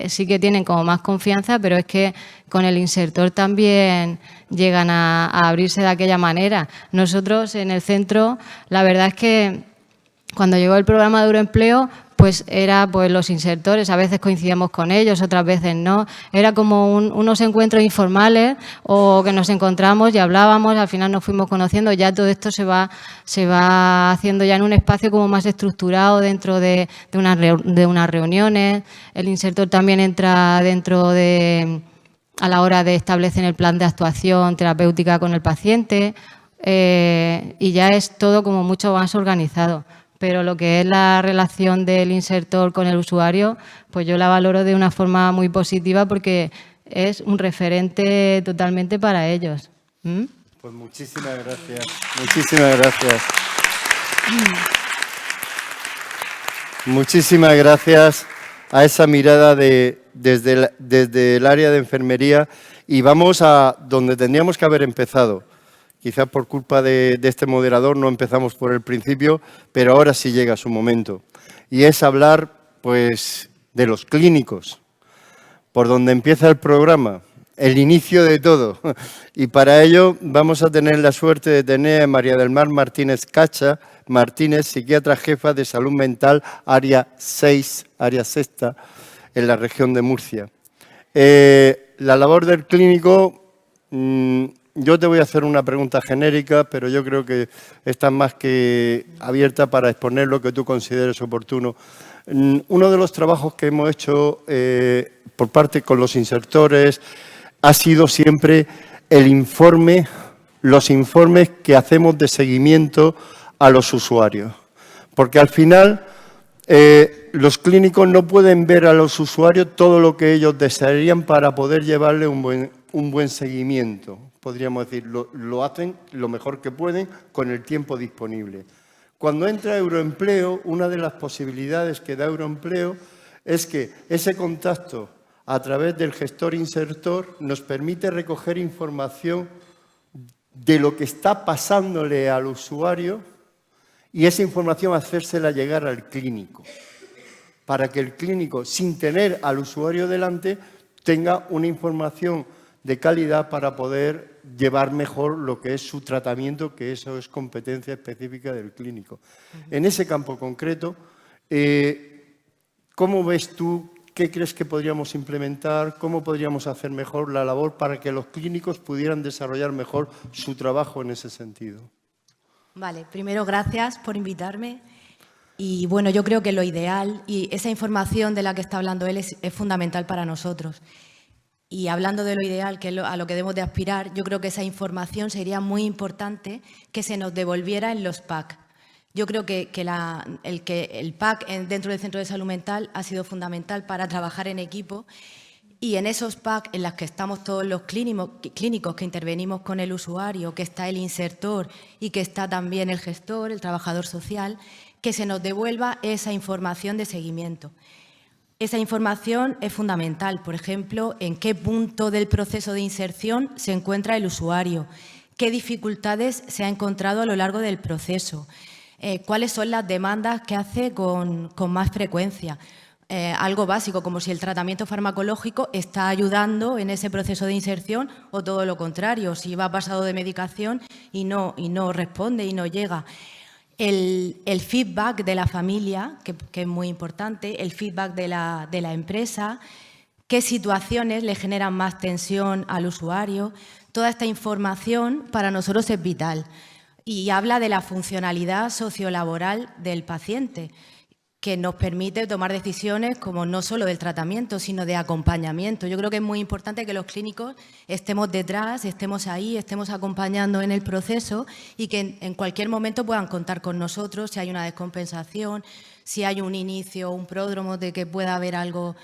sí que tienen como más confianza, pero es que con el insertor también llegan a abrirse de aquella manera. Nosotros en el centro, la verdad es que cuando llegó el programa de Euroempleo, pues era pues los insertores, a veces coincidíamos con ellos, otras veces no. Era como unos encuentros informales o que nos encontramos y hablábamos, al final nos fuimos conociendo. Ya todo esto se va haciendo ya en un espacio como más estructurado dentro de unas reuniones. El insertor también entra dentro a la hora de establecer el plan de actuación terapéutica con el paciente y ya es todo como mucho más organizado. Pero lo que es la relación del insertor con el usuario, pues yo la valoro de una forma muy positiva porque es un referente totalmente para ellos. Pues muchísimas gracias. Muchísimas gracias. Muchísimas gracias a esa mirada desde el área de enfermería y vamos a donde tendríamos que haber empezado. Quizás por culpa de este moderador no empezamos por el principio, pero ahora sí llega su momento. Y es hablar, pues, de los clínicos, por donde empieza el programa, el inicio de todo. Y para ello vamos a tener la suerte de tener a María del Mar Martínez Cacha, psiquiatra jefa de salud mental, área 6, área sexta, en la región de Murcia. La labor del clínico... Yo te voy a hacer una pregunta genérica, pero yo creo que está más que abierta para exponer lo que tú consideres oportuno. Uno de los trabajos que hemos hecho por parte con los insertores ha sido siempre el informe los informes que hacemos de seguimiento a los usuarios. Porque al final los clínicos no pueden ver a los usuarios todo lo que ellos desearían para poder llevarle un buen seguimiento. Podríamos decir, lo hacen lo mejor que pueden con el tiempo disponible. Cuando entra Euroempleo, una de las posibilidades que da Euroempleo es que ese contacto a través del gestor insertor nos permite recoger información de lo que está pasándole al usuario y esa información hacérsela llegar al clínico, para que el clínico, sin tener al usuario delante, tenga una información de calidad para poder llevar mejor lo que es su tratamiento, que eso es competencia específica del clínico. En ese campo concreto, ¿cómo ves tú? ¿Qué crees que podríamos implementar? ¿Cómo podríamos hacer mejor la labor para que los clínicos pudieran desarrollar mejor su trabajo en ese sentido? Vale, primero gracias por invitarme. Y bueno, yo creo que lo ideal y esa información de la que está hablando él es fundamental para nosotros. Y hablando de lo ideal, que es a lo que debemos de aspirar, yo creo que esa información sería muy importante que se nos devolviera en los PAC. Yo creo que el PAC dentro del Centro de Salud Mental ha sido fundamental para trabajar en equipo y en esos PAC en los que estamos todos los clínicos que intervenimos con el usuario, que está el insertor y que está también el gestor, el trabajador social, que se nos devuelva esa información de seguimiento. Esa información es fundamental, por ejemplo, en qué punto del proceso de inserción se encuentra el usuario, qué dificultades se ha encontrado a lo largo del proceso, cuáles son las demandas que hace con más frecuencia. Algo básico, como si el tratamiento farmacológico está ayudando en ese proceso de inserción o todo lo contrario, si va pasado de medicación y no responde y no llega. El feedback de la familia, que es muy importante, el feedback de la empresa, qué situaciones le generan más tensión al usuario. Toda esta información para nosotros es vital y habla de la funcionalidad sociolaboral del paciente, que nos permite tomar decisiones como no solo del tratamiento, sino de acompañamiento. Yo creo que es muy importante que los clínicos estemos detrás, estemos ahí, estemos acompañando en el proceso y que en cualquier momento puedan contar con nosotros si hay una descompensación, si hay un inicio, un pródromo de que pueda haber algo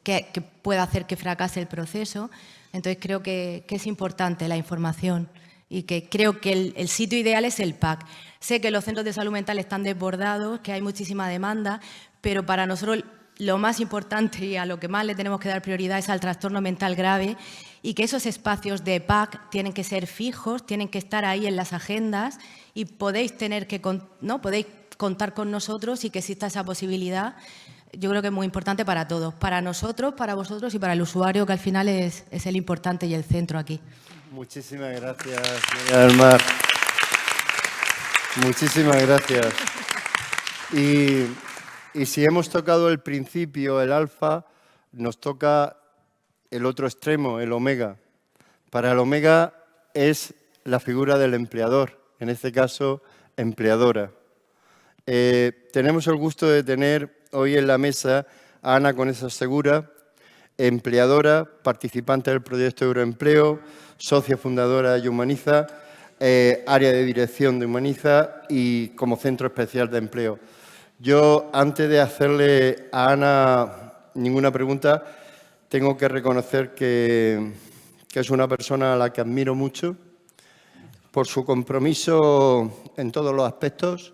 que pueda hacer que fracase el proceso. Entonces creo que es importante la información y que creo que el sitio ideal es el PAC. Sé que los centros de salud mental están desbordados, que hay muchísima demanda, pero para nosotros lo más importante y a lo que más le tenemos que dar prioridad es al trastorno mental grave y que esos espacios de PAC tienen que ser fijos, tienen que estar ahí en las agendas y podéis contar con nosotros y que exista esa posibilidad. Yo creo que es muy importante para todos, para nosotros, para vosotros y para el usuario, que al final es el importante y el centro aquí. Muchísimas gracias, señora del Mar. Muchísimas gracias. Y si hemos tocado el principio, el alfa, nos toca el otro extremo, el omega. Para el omega es la figura del empleador, en este caso, empleadora. Tenemos el gusto de tener hoy en la mesa a Ana Conesa Segura, empleadora, participante del proyecto Euroempleo, socia fundadora de Humaniza, área de dirección de Humaniza y como centro especial de empleo. Yo, antes de hacerle a Ana ninguna pregunta, tengo que reconocer que es una persona a la que admiro mucho por su compromiso en todos los aspectos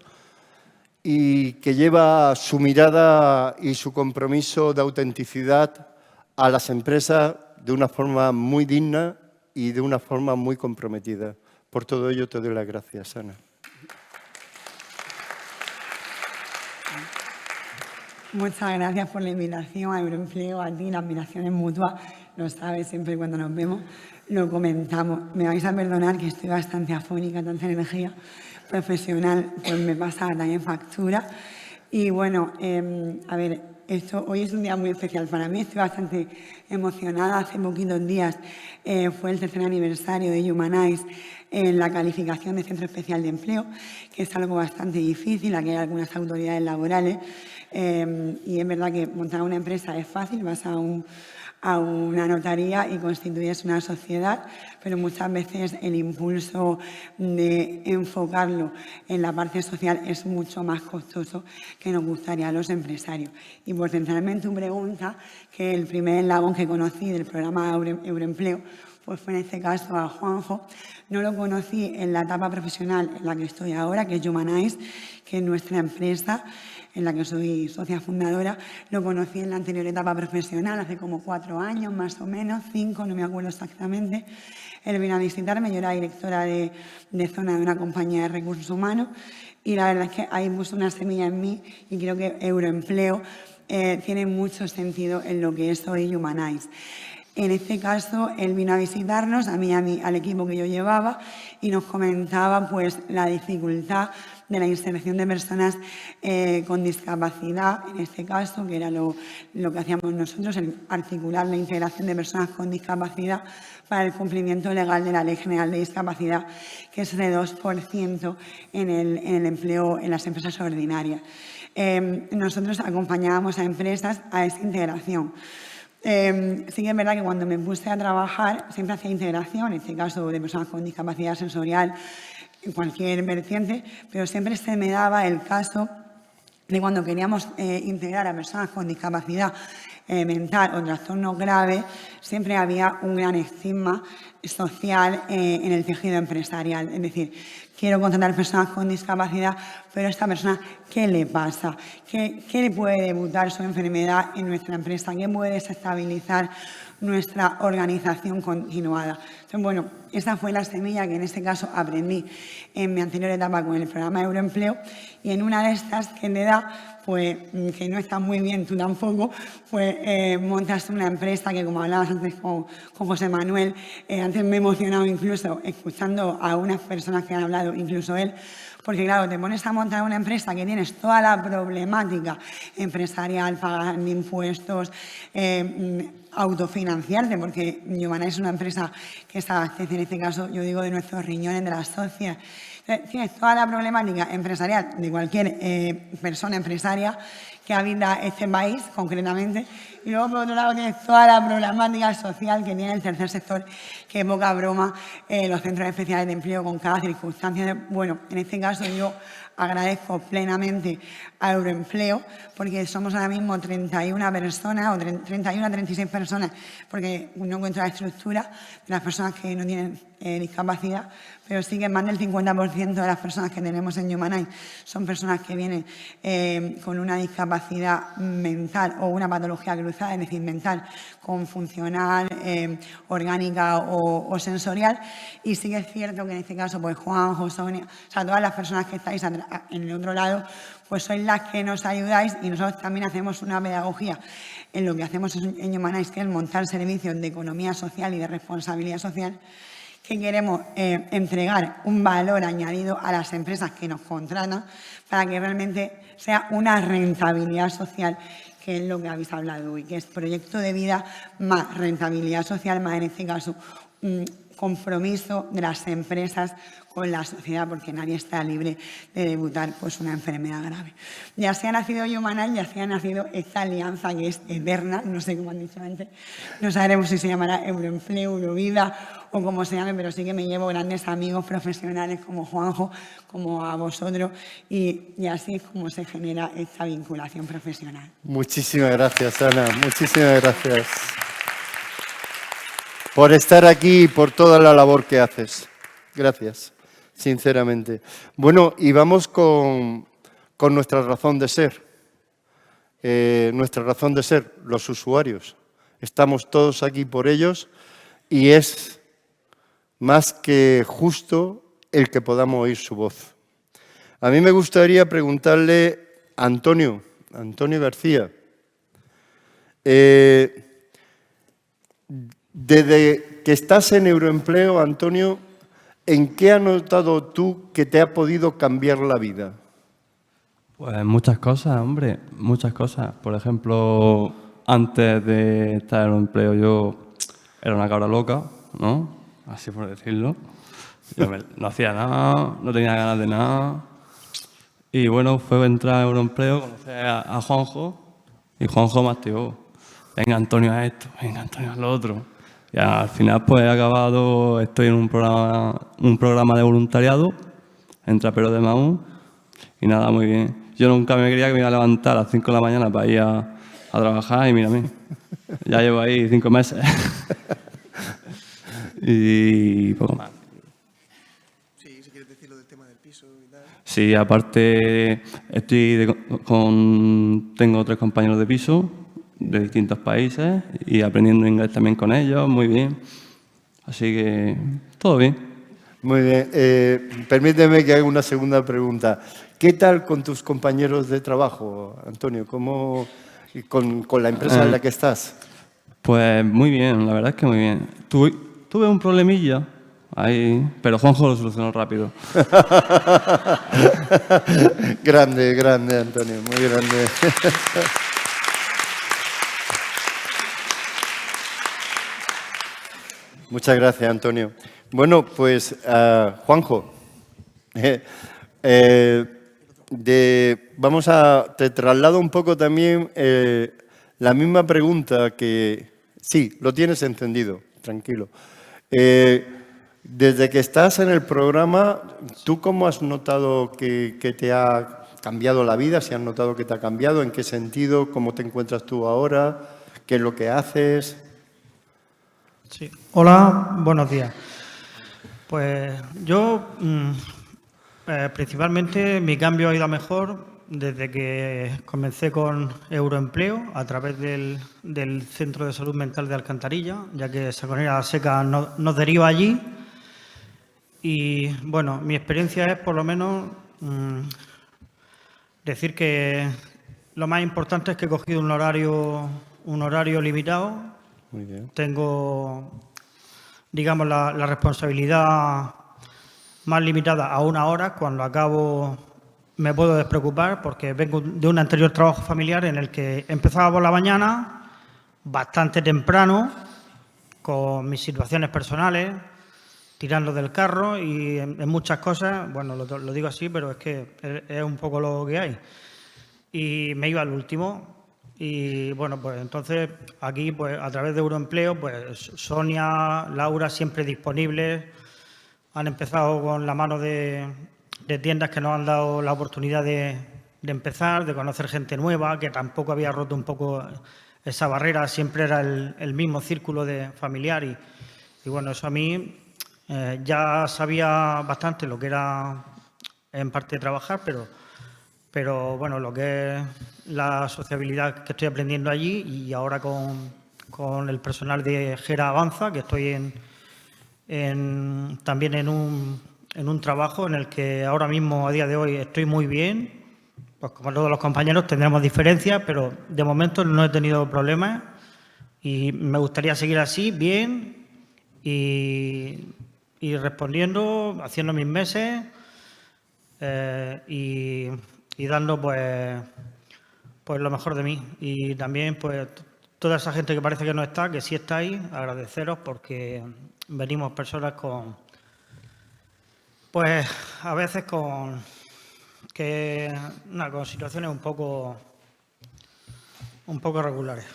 y que lleva su mirada y su compromiso de autenticidad a las empresas de una forma muy digna y de una forma muy comprometida. Por todo ello te doy las gracias, Ana. Muchas gracias por la invitación a Euroempleo, a ti, la admiración es mutua, lo sabes, siempre cuando nos vemos lo comentamos. Me vais a perdonar que estoy bastante afónica, tanta energía profesional, pues me pasa también factura. Y bueno, a ver, hoy es un día muy especial para mí, estoy bastante emocionada. Hace poquitos días fue el 3er aniversario de Humanize en la calificación de Centro Especial de Empleo, que es algo bastante difícil, aquí hay algunas autoridades laborales Y es verdad que montar una empresa es fácil, vas a una notaría y constituyes una sociedad, pero muchas veces el impulso de enfocarlo en la parte social es mucho más costoso que nos gustaría a los empresarios. Y por centrarme en tu pregunta, que el primer eslabón que conocí del programa Euroempleo pues fue en este caso a Juanjo. No lo conocí en la etapa profesional en la que estoy ahora, que es Humanize, que es nuestra empresa en la que soy socia fundadora. Lo conocí en la anterior etapa profesional, hace como 4 años, más o menos, 5, no me acuerdo exactamente. Él vino a visitarme, yo era directora de zona de una compañía de recursos humanos y la verdad es que ahí puso una semilla en mí y creo que Euroempleo tiene mucho sentido en lo que es hoy Humanize. En este caso, él vino a visitarnos, a mí, al equipo que yo llevaba, y nos comentaba pues, la dificultad de la inserción de personas con discapacidad, en este caso, que era lo que hacíamos nosotros, el articular la integración de personas con discapacidad para el cumplimiento legal de la Ley General de Discapacidad, que es de 2% en el empleo en las empresas ordinarias. Nosotros acompañábamos a empresas a esa integración. Sí que es verdad que cuando me puse a trabajar siempre hacía integración, en este caso de personas con discapacidad sensorial, en cualquier vertiente, pero siempre se me daba el caso de cuando queríamos integrar a personas con discapacidad mental o trastorno grave, siempre había un gran estigma social en el tejido empresarial. Es decir, quiero contratar personas con discapacidad, pero a esta persona, ¿qué le pasa? ¿Qué le puede debutar su enfermedad en nuestra empresa? ¿Qué puede desestabilizar nuestra organización continuada? Entonces, bueno, esa fue la semilla que en este caso aprendí en mi anterior etapa con el programa Euroempleo, y en una de estas que le da, pues que no está muy bien, tú tampoco, pues montas una empresa que, como hablabas antes con José Manuel, antes me he emocionado incluso escuchando a unas personas que han hablado, incluso él, porque claro, te pones a montar una empresa que tienes toda la problemática empresarial, pagar impuestos, autofinanciarte, porque Humanize es una empresa que se abastece, en este caso, yo digo, de nuestros riñones, de las socias. Tienes toda la problemática empresarial de cualquier persona empresaria que habita este país, concretamente, y luego, por otro lado, tienes toda la problemática social que tiene el tercer sector, que poca broma, los centros especiales de empleo con cada circunstancia. Bueno, en este caso yo agradezco plenamente a Euroempleo, porque somos ahora mismo 31 personas, o 31 a 36 personas, porque no encuentro la estructura de las personas que no tienen discapacidad, pero sí que más del 50% de las personas que tenemos en Humanize son personas que vienen con una discapacidad mental o una patología cruzada, es decir, mental con funcional, orgánica o sensorial. Y sí que es cierto que en este caso, pues Juanjo, Sonia, o sea, todas las personas que estáis en el otro lado, pues sois las que nos ayudáis, y nosotros también hacemos una pedagogía en lo que hacemos en Humanize, que es montar servicios de economía social y de responsabilidad social, que queremos entregar un valor añadido a las empresas que nos contratan para que realmente sea una rentabilidad social, que es lo que habéis hablado hoy, que es proyecto de vida más rentabilidad social, más en este caso compromiso de las empresas con la sociedad, porque nadie está libre de debutar pues, una enfermedad grave. Ya se ha nacido Humanize, ya se ha nacido esta alianza que es eterna, no sé cómo han dicho antes, no sabremos si se llamará Euroempleo, Eurovida o como se llame, pero sí que me llevo grandes amigos profesionales como Juanjo, como a vosotros, y así es como se genera esta vinculación profesional. Muchísimas gracias, Ana, muchísimas gracias por estar aquí y por toda la labor que haces. Gracias, sinceramente. Bueno, y vamos con nuestra razón de ser. Nuestra razón de ser, los usuarios. Estamos todos aquí por ellos y es más que justo el que podamos oír su voz. A mí me gustaría preguntarle a Antonio García, desde que estás en Euroempleo, Antonio, ¿en qué has notado tú que te ha podido cambiar la vida? Pues muchas cosas, hombre, muchas cosas. Por ejemplo, antes de estar en Euroempleo yo era una cabra loca, ¿no? Así por decirlo. Yo no hacía nada, no tenía ganas de nada. Y bueno, fue a entrar a Euroempleo, conocí a Juanjo, y Juanjo me activó. Venga, Antonio, a esto, venga, Antonio, a lo otro. Y al final, pues he acabado, estoy en un programa de voluntariado, en Trapero de Maús, y nada, muy bien. Yo nunca me creía que me iba a levantar a las 5 de la mañana para ir a trabajar, y mírame, ya llevo ahí 5 meses. Y poco más. Sí, si quieres decir lo del tema del piso y tal. Sí, aparte tengo 3 compañeros de piso de distintos países y aprendiendo inglés también con ellos, muy bien. Así que todo bien. Muy bien. Permíteme que haga una segunda pregunta. ¿Qué tal con tus compañeros de trabajo, Antonio? ¿Cómo con la empresa en la que estás? Pues muy bien, la verdad es que muy bien. Tuve un problemilla ahí, pero Juanjo lo solucionó rápido. Grande, grande, Antonio, muy grande. Muchas gracias, Antonio. Bueno, pues, Juanjo, te traslado un poco también la misma pregunta que... Sí, lo tienes entendido, tranquilo. Desde que estás en el programa, ¿tú cómo has notado que te ha cambiado la vida? ¿Si has notado que te ha cambiado? ¿En qué sentido? ¿Cómo te encuentras tú ahora? ¿Qué es lo que haces? Sí. Hola, buenos días. Pues yo, principalmente, mi cambio ha ido a mejor desde que comencé con Euroempleo a través del Centro de Salud Mental de Alcantarilla, ya que Saconera Seca nos deriva allí. Y, bueno, mi experiencia es, por lo menos, decir que lo más importante es que he cogido un horario limitado. Muy bien. Tengo, digamos, la responsabilidad más limitada a 1 hora. Cuando acabo me puedo despreocupar porque vengo de un anterior trabajo familiar en el que empezaba por la mañana, bastante temprano, con mis situaciones personales, tirando del carro y en muchas cosas, bueno, lo digo así, pero es que es un poco lo que hay. Y me iba al último. Y bueno, pues entonces aquí, pues a través de Euroempleo, pues Sonia, Laura, siempre disponibles. Han empezado con la mano de tiendas que nos han dado la oportunidad de empezar, de conocer gente nueva, que tampoco había roto un poco esa barrera, siempre era el mismo círculo de familiar. Y bueno, eso a mí ya sabía bastante lo que era en parte trabajar, pero bueno, lo que es la sociabilidad que estoy aprendiendo allí y ahora con el personal de Gera Avanza, que estoy también en un trabajo en el que ahora mismo, a día de hoy, estoy muy bien. Pues como todos los compañeros tendremos diferencias, pero de momento no he tenido problemas y me gustaría seguir así, bien y respondiendo, haciendo mis meses y dando pues lo mejor de mí. Y también pues toda esa gente que parece que no está, que sí está ahí, agradeceros porque venimos personas con, pues a veces con situaciones un poco regulares.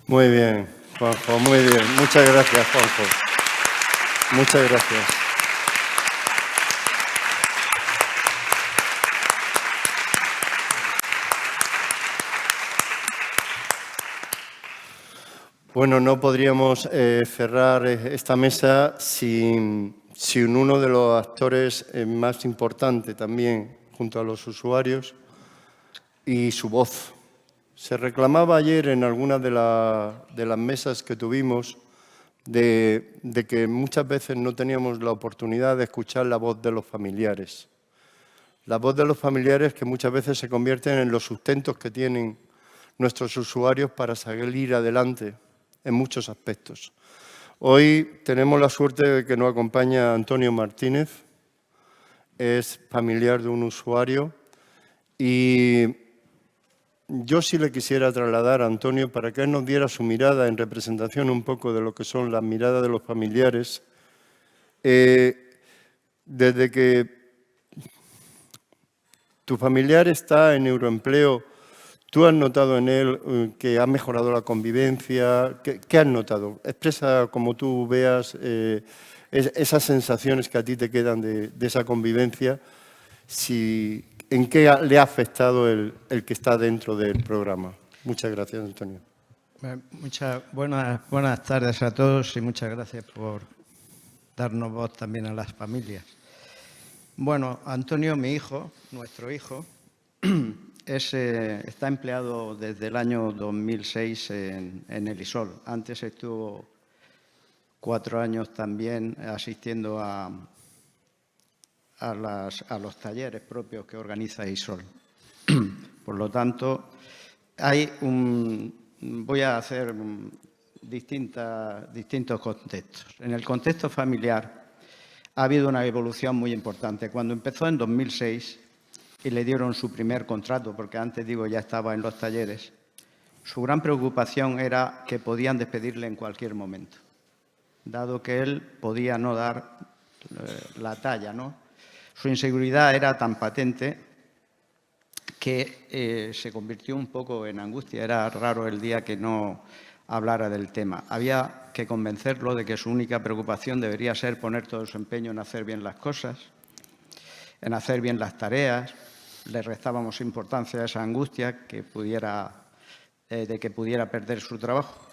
Muy bien, Juanjo, muy bien. Muchas gracias, Juanjo. Muchas gracias. Bueno, no podríamos cerrar esta mesa sin uno de los actores más importantes también, junto a los usuarios, y su voz. Se reclamaba ayer en algunas de las mesas que tuvimos de que muchas veces no teníamos la oportunidad de escuchar la voz de los familiares. La voz de los familiares que muchas veces se convierten en los sustentos que tienen nuestros usuarios para salir adelante en muchos aspectos. Hoy tenemos la suerte de que nos acompaña Antonio Martínez, es familiar de un usuario y yo sí le quisiera trasladar a Antonio para que él nos diera su mirada en representación un poco de lo que son las miradas de los familiares. Desde que Tu familiar está en Euroempleo. ¿Tú has notado en él que ha mejorado la convivencia? ¿Qué has notado? Expresa como tú veas esas sensaciones que a ti te quedan de esa convivencia. ¿En qué le ha afectado el que está dentro del programa? Muchas gracias, Antonio. Buenas tardes a todos y muchas gracias por darnos voz también a las familias. Bueno, Antonio, mi hijo, nuestro hijo, está empleado desde el año 2006 en el ISOL. Antes estuvo 4 años también asistiendo a los talleres propios que organiza ISOL. Por lo tanto, voy a hacer distintos contextos. En el contexto familiar ha habido una evolución muy importante. Cuando empezó en 2006 y le dieron su primer contrato, porque antes, ya estaba en los talleres, su gran preocupación era que podían despedirle en cualquier momento, dado que él podía no dar la talla, ¿no? Su inseguridad era tan patente que se convirtió un poco en angustia. Era raro el día que no hablara del tema. Había que convencerlo de que su única preocupación debería ser poner todo su empeño en hacer bien las cosas, en hacer bien las tareas. Le restábamos importancia a esa angustia de que pudiera perder su trabajo.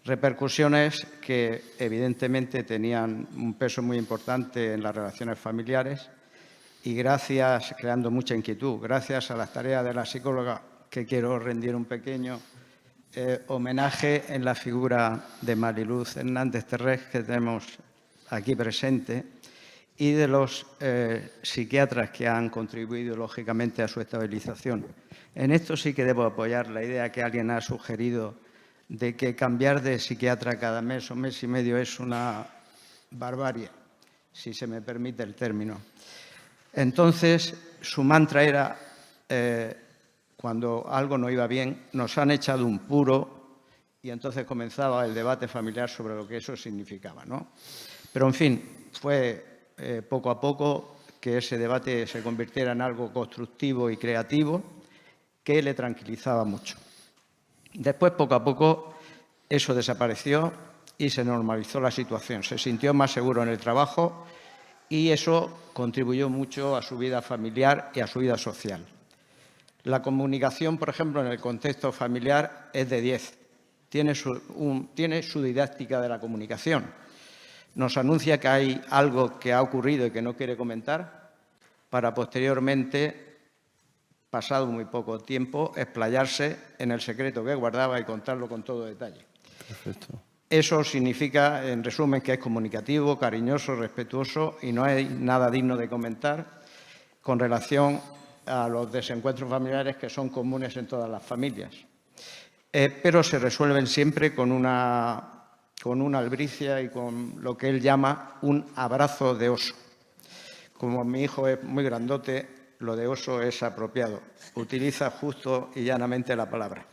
Repercusiones que evidentemente tenían un peso muy importante en las relaciones familiares y creando mucha inquietud, gracias a las tareas de la psicóloga, que quiero rendir un pequeño homenaje en la figura de Mariluz Hernández Terrés, que tenemos aquí presente, y de los psiquiatras que han contribuido lógicamente a su estabilización. En esto sí que debo apoyar la idea que alguien ha sugerido de que cambiar de psiquiatra cada mes o mes y medio es una barbarie, si se me permite el término. Entonces, su mantra era, cuando algo no iba bien, nos han echado un puro, y entonces comenzaba el debate familiar sobre lo que eso significaba, ¿no? Pero, en fin, fue poco a poco que ese debate se convirtiera en algo constructivo y creativo que le tranquilizaba mucho. Después, poco a poco, eso desapareció y se normalizó la situación. Se sintió más seguro en el trabajo y eso contribuyó mucho a su vida familiar y a su vida social. La comunicación, por ejemplo, en el contexto familiar es de 10. Tiene su didáctica de la comunicación. Nos anuncia que hay algo que ha ocurrido y que no quiere comentar para posteriormente, pasado muy poco tiempo, explayarse en el secreto que guardaba y contarlo con todo detalle. Perfecto. Eso significa, en resumen, que es comunicativo, cariñoso, respetuoso y no hay nada digno de comentar con relación a los desencuentros familiares que son comunes en todas las familias. Pero se resuelven siempre con una albricia y con lo que él llama un abrazo de oso. Como mi hijo es muy grandote, lo de oso es apropiado. Utiliza justo y llanamente la palabra.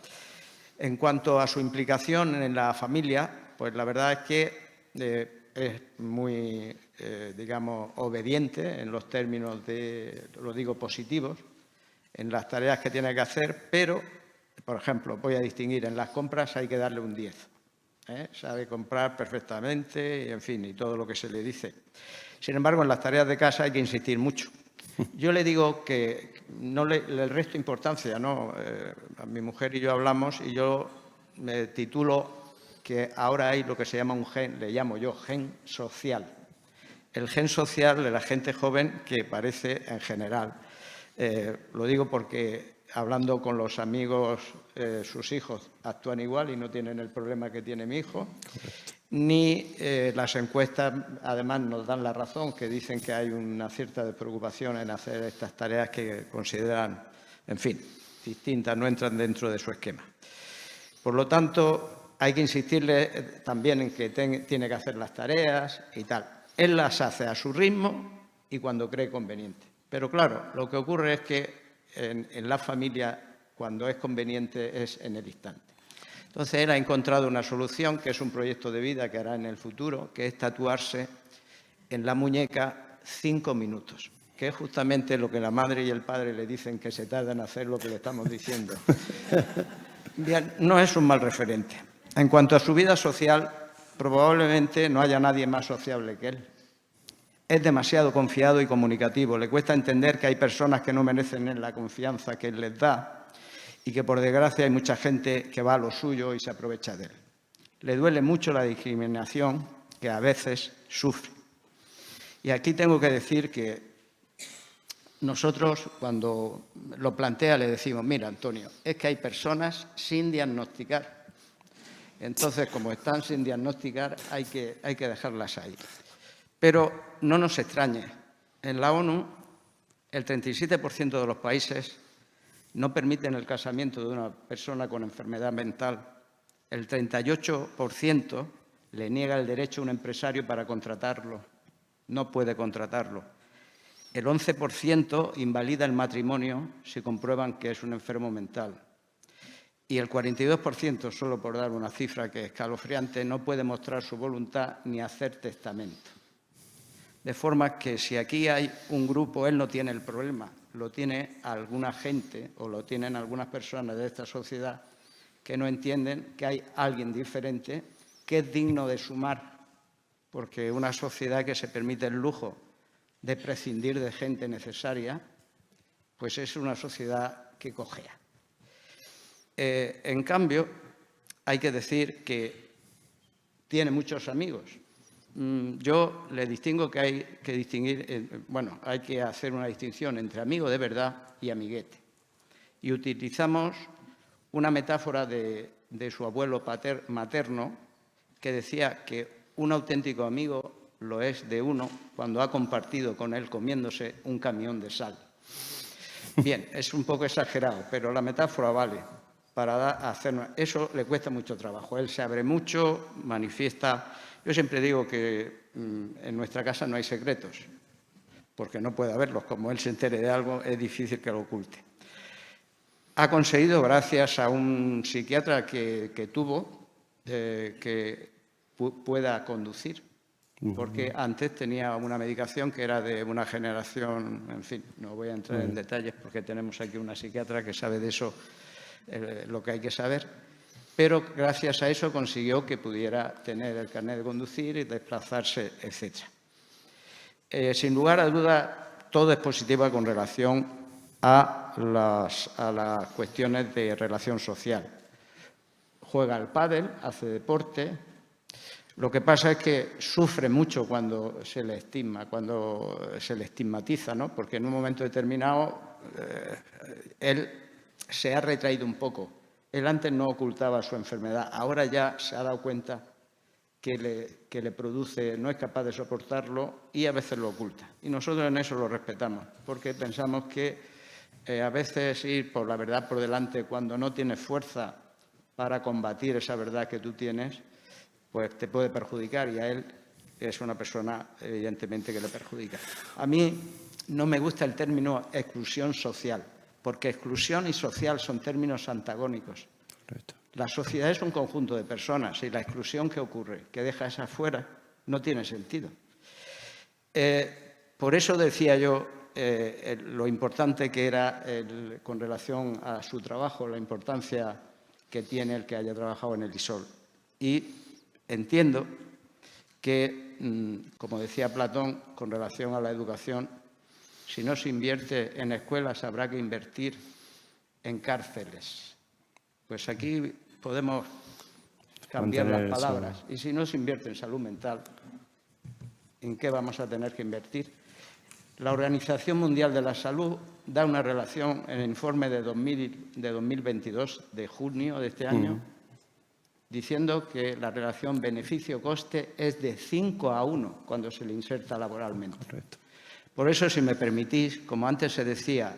En cuanto a su implicación en la familia, pues la verdad es que es muy, obediente en los términos positivos, en las tareas que tiene que hacer, pero, por ejemplo, voy a distinguir, en las compras hay que darle un 10. Sabe comprar perfectamente y, en fin, y todo lo que se le dice. Sin embargo, en las tareas de casa hay que insistir mucho. Yo le digo que no le resto importancia, ¿no? Mi mujer y yo hablamos y yo me titulo que ahora hay lo que se llama un gen, le llamo yo gen social. El gen social de la gente joven que parece en general. Lo digo porque hablando con los amigos, sus hijos actúan igual y no tienen el problema que tiene mi hijo. Ni las encuestas, además, nos dan la razón, que dicen que hay una cierta despreocupación en hacer estas tareas que consideran, en fin, distintas, no entran dentro de su esquema. Por lo tanto, hay que insistirle también en que tiene que hacer las tareas y tal. Él las hace a su ritmo y cuando cree conveniente. Pero claro, lo que ocurre es que en la familia, cuando es conveniente, es en el instante. Entonces, él ha encontrado una solución, que es un proyecto de vida que hará en el futuro, que es tatuarse en la muñeca 5 minutos, que es justamente lo que la madre y el padre le dicen que se tarda en hacer lo que le estamos diciendo. Bien, no es un mal referente. En cuanto a su vida social, probablemente no haya nadie más sociable que él. Es demasiado confiado y comunicativo. Le cuesta entender que hay personas que no merecen la confianza que él les da y que, por desgracia, hay mucha gente que va a lo suyo y se aprovecha de él. Le duele mucho la discriminación que a veces sufre. Y aquí tengo que decir que nosotros, cuando lo plantea, le decimos, mira, Antonio, es que hay personas sin diagnosticar. Entonces, como están sin diagnosticar, hay que dejarlas ahí. Pero no nos extrañe, en la ONU el 37% de los países no permiten el casamiento de una persona con enfermedad mental. El 38% le niega el derecho a un empresario para contratarlo. No puede contratarlo. El 11% invalida el matrimonio si comprueban que es un enfermo mental. Y el 42%, solo por dar una cifra que es escalofriante, no puede mostrar su voluntad ni hacer testamento. De forma que si aquí hay un grupo, él no tiene el problema, lo tiene alguna gente o lo tienen algunas personas de esta sociedad que no entienden que hay alguien diferente que es digno de sumar, porque una sociedad que se permite el lujo de prescindir de gente necesaria, pues es una sociedad que cojea. En cambio, hay que decir que tiene muchos amigos. Yo le distingo que hay que distinguir, hay que hacer una distinción entre amigo de verdad y amiguete. Y utilizamos una metáfora de su abuelo materno que decía que un auténtico amigo lo es de uno cuando ha compartido con él comiéndose un camión de sal. Bien, es un poco exagerado, pero la metáfora vale para hacernos. Eso le cuesta mucho trabajo. Él se abre mucho, manifiesta. Yo siempre digo que en nuestra casa no hay secretos, porque no puede haberlos. Como él se entere de algo, es difícil que lo oculte. Ha conseguido, gracias a un psiquiatra que tuvo, que pueda conducir, porque antes tenía una medicación que era de una generación, en fin, no voy a entrar en detalles porque tenemos aquí una psiquiatra que sabe de eso lo que hay que saber, pero gracias a eso consiguió que pudiera tener el carnet de conducir y desplazarse, etc. Sin lugar a dudas, todo es positivo con relación a las cuestiones de relación social. Juega al pádel, hace deporte. Lo que pasa es que sufre mucho cuando se le estigmatiza, ¿no? Porque en un momento determinado él se ha retraído un poco. Él antes no ocultaba su enfermedad, ahora ya se ha dado cuenta que le produce, no es capaz de soportarlo y a veces lo oculta. Y nosotros en eso lo respetamos, porque pensamos que a veces ir por la verdad por delante cuando no tienes fuerza para combatir esa verdad que tú tienes, pues te puede perjudicar, y a él es una persona evidentemente que le perjudica. A mí no me gusta el término exclusión social, porque exclusión y social son términos antagónicos. Correcto. La sociedad es un conjunto de personas y la exclusión que ocurre, que deja esa fuera, no tiene sentido. Por eso decía yo lo importante que era con relación a su trabajo, la importancia que tiene el que haya trabajado en el ISOL. Y entiendo que, como decía Platón, con relación a la educación, si no se invierte en escuelas, habrá que invertir en cárceles. Pues aquí podemos cambiar las palabras. Y si no se invierte en salud mental, ¿en qué vamos a tener que invertir? La Organización Mundial de la Salud da una relación en el informe de 2022, de junio de este año, diciendo que la relación beneficio-coste es de 5:1 cuando se le inserta laboralmente. Correcto. Por eso, si me permitís, como antes se decía,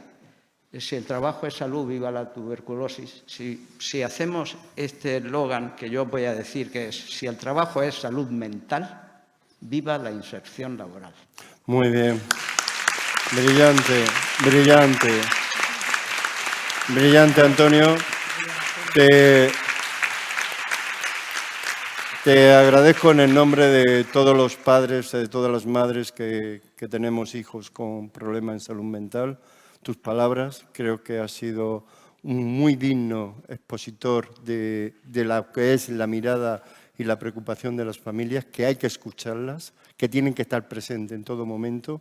si el trabajo es salud, viva la tuberculosis, si hacemos este eslogan que yo voy a decir, que es, si el trabajo es salud mental, viva la inserción laboral. Muy bien. Brillante, brillante. Brillante, Antonio. Te agradezco en el nombre de todos los padres, de todas las madres que tenemos hijos con problemas en salud mental, tus palabras. Creo que has sido un muy digno expositor de lo que es la mirada y la preocupación de las familias, que hay que escucharlas, que tienen que estar presentes en todo momento,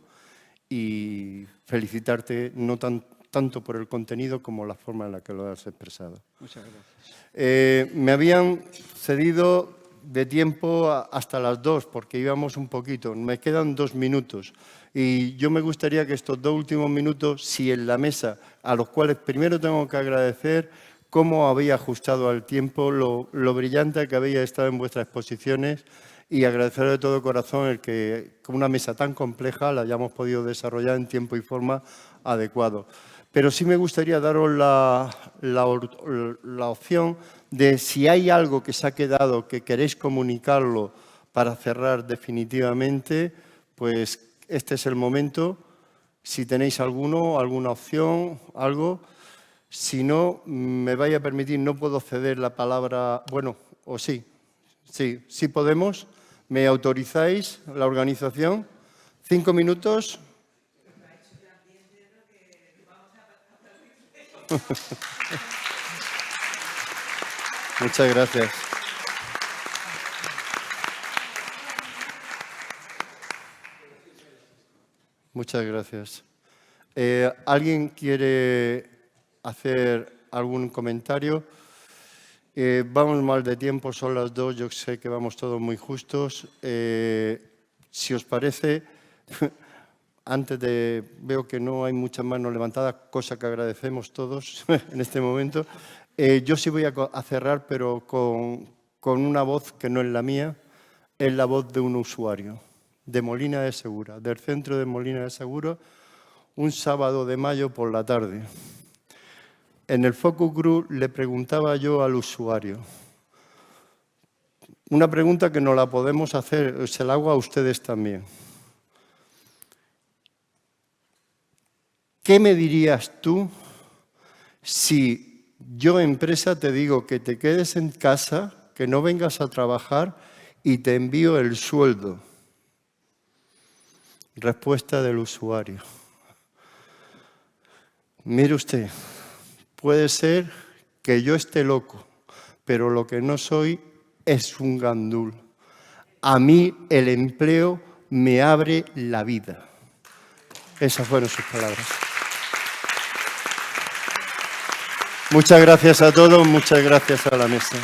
y felicitarte no tanto por el contenido como la forma en la que lo has expresado. Muchas gracias. Me habían cedido de tiempo hasta las 2, porque íbamos un poquito. Me quedan 2 minutos. Y yo me gustaría que estos 2 últimos minutos, si en la mesa, a los cuales primero tengo que agradecer cómo habéis ajustado al tiempo, lo brillante que habéis estado en vuestras exposiciones, y agradecer de todo corazón el que con una mesa tan compleja la hayamos podido desarrollar en tiempo y forma adecuado. Pero sí me gustaría daros la opción de, si hay algo que se ha quedado que queréis comunicarlo para cerrar definitivamente, pues este es el momento. Si tenéis alguna opción, algo. Si no, me vais a permitir, no puedo ceder la palabra, bueno, o sí podemos. ¿Me autorizáis la organización? 5 minutos. Muchas gracias. Muchas gracias. ¿Alguien quiere hacer algún comentario? Vamos mal de tiempo, son las 2, yo sé que vamos todos muy justos. Si os parece, veo que no hay muchas manos levantadas, cosa que agradecemos todos en este momento. Yo sí voy a cerrar, pero con una voz que no es la mía, es la voz de un usuario, de Molina de Segura, del centro de Molina de Segura, un sábado de mayo por la tarde. En el focus group le preguntaba yo al usuario, una pregunta que nos la podemos hacer, se la hago a ustedes también. ¿Qué me dirías tú si yo, empresa, te digo que te quedes en casa, que no vengas a trabajar y te envío el sueldo? Respuesta del usuario. Mire usted, puede ser que yo esté loco, pero lo que no soy es un gandul. A mí el empleo me abre la vida. Esas fueron sus palabras. Muchas gracias a todos, muchas gracias a la mesa.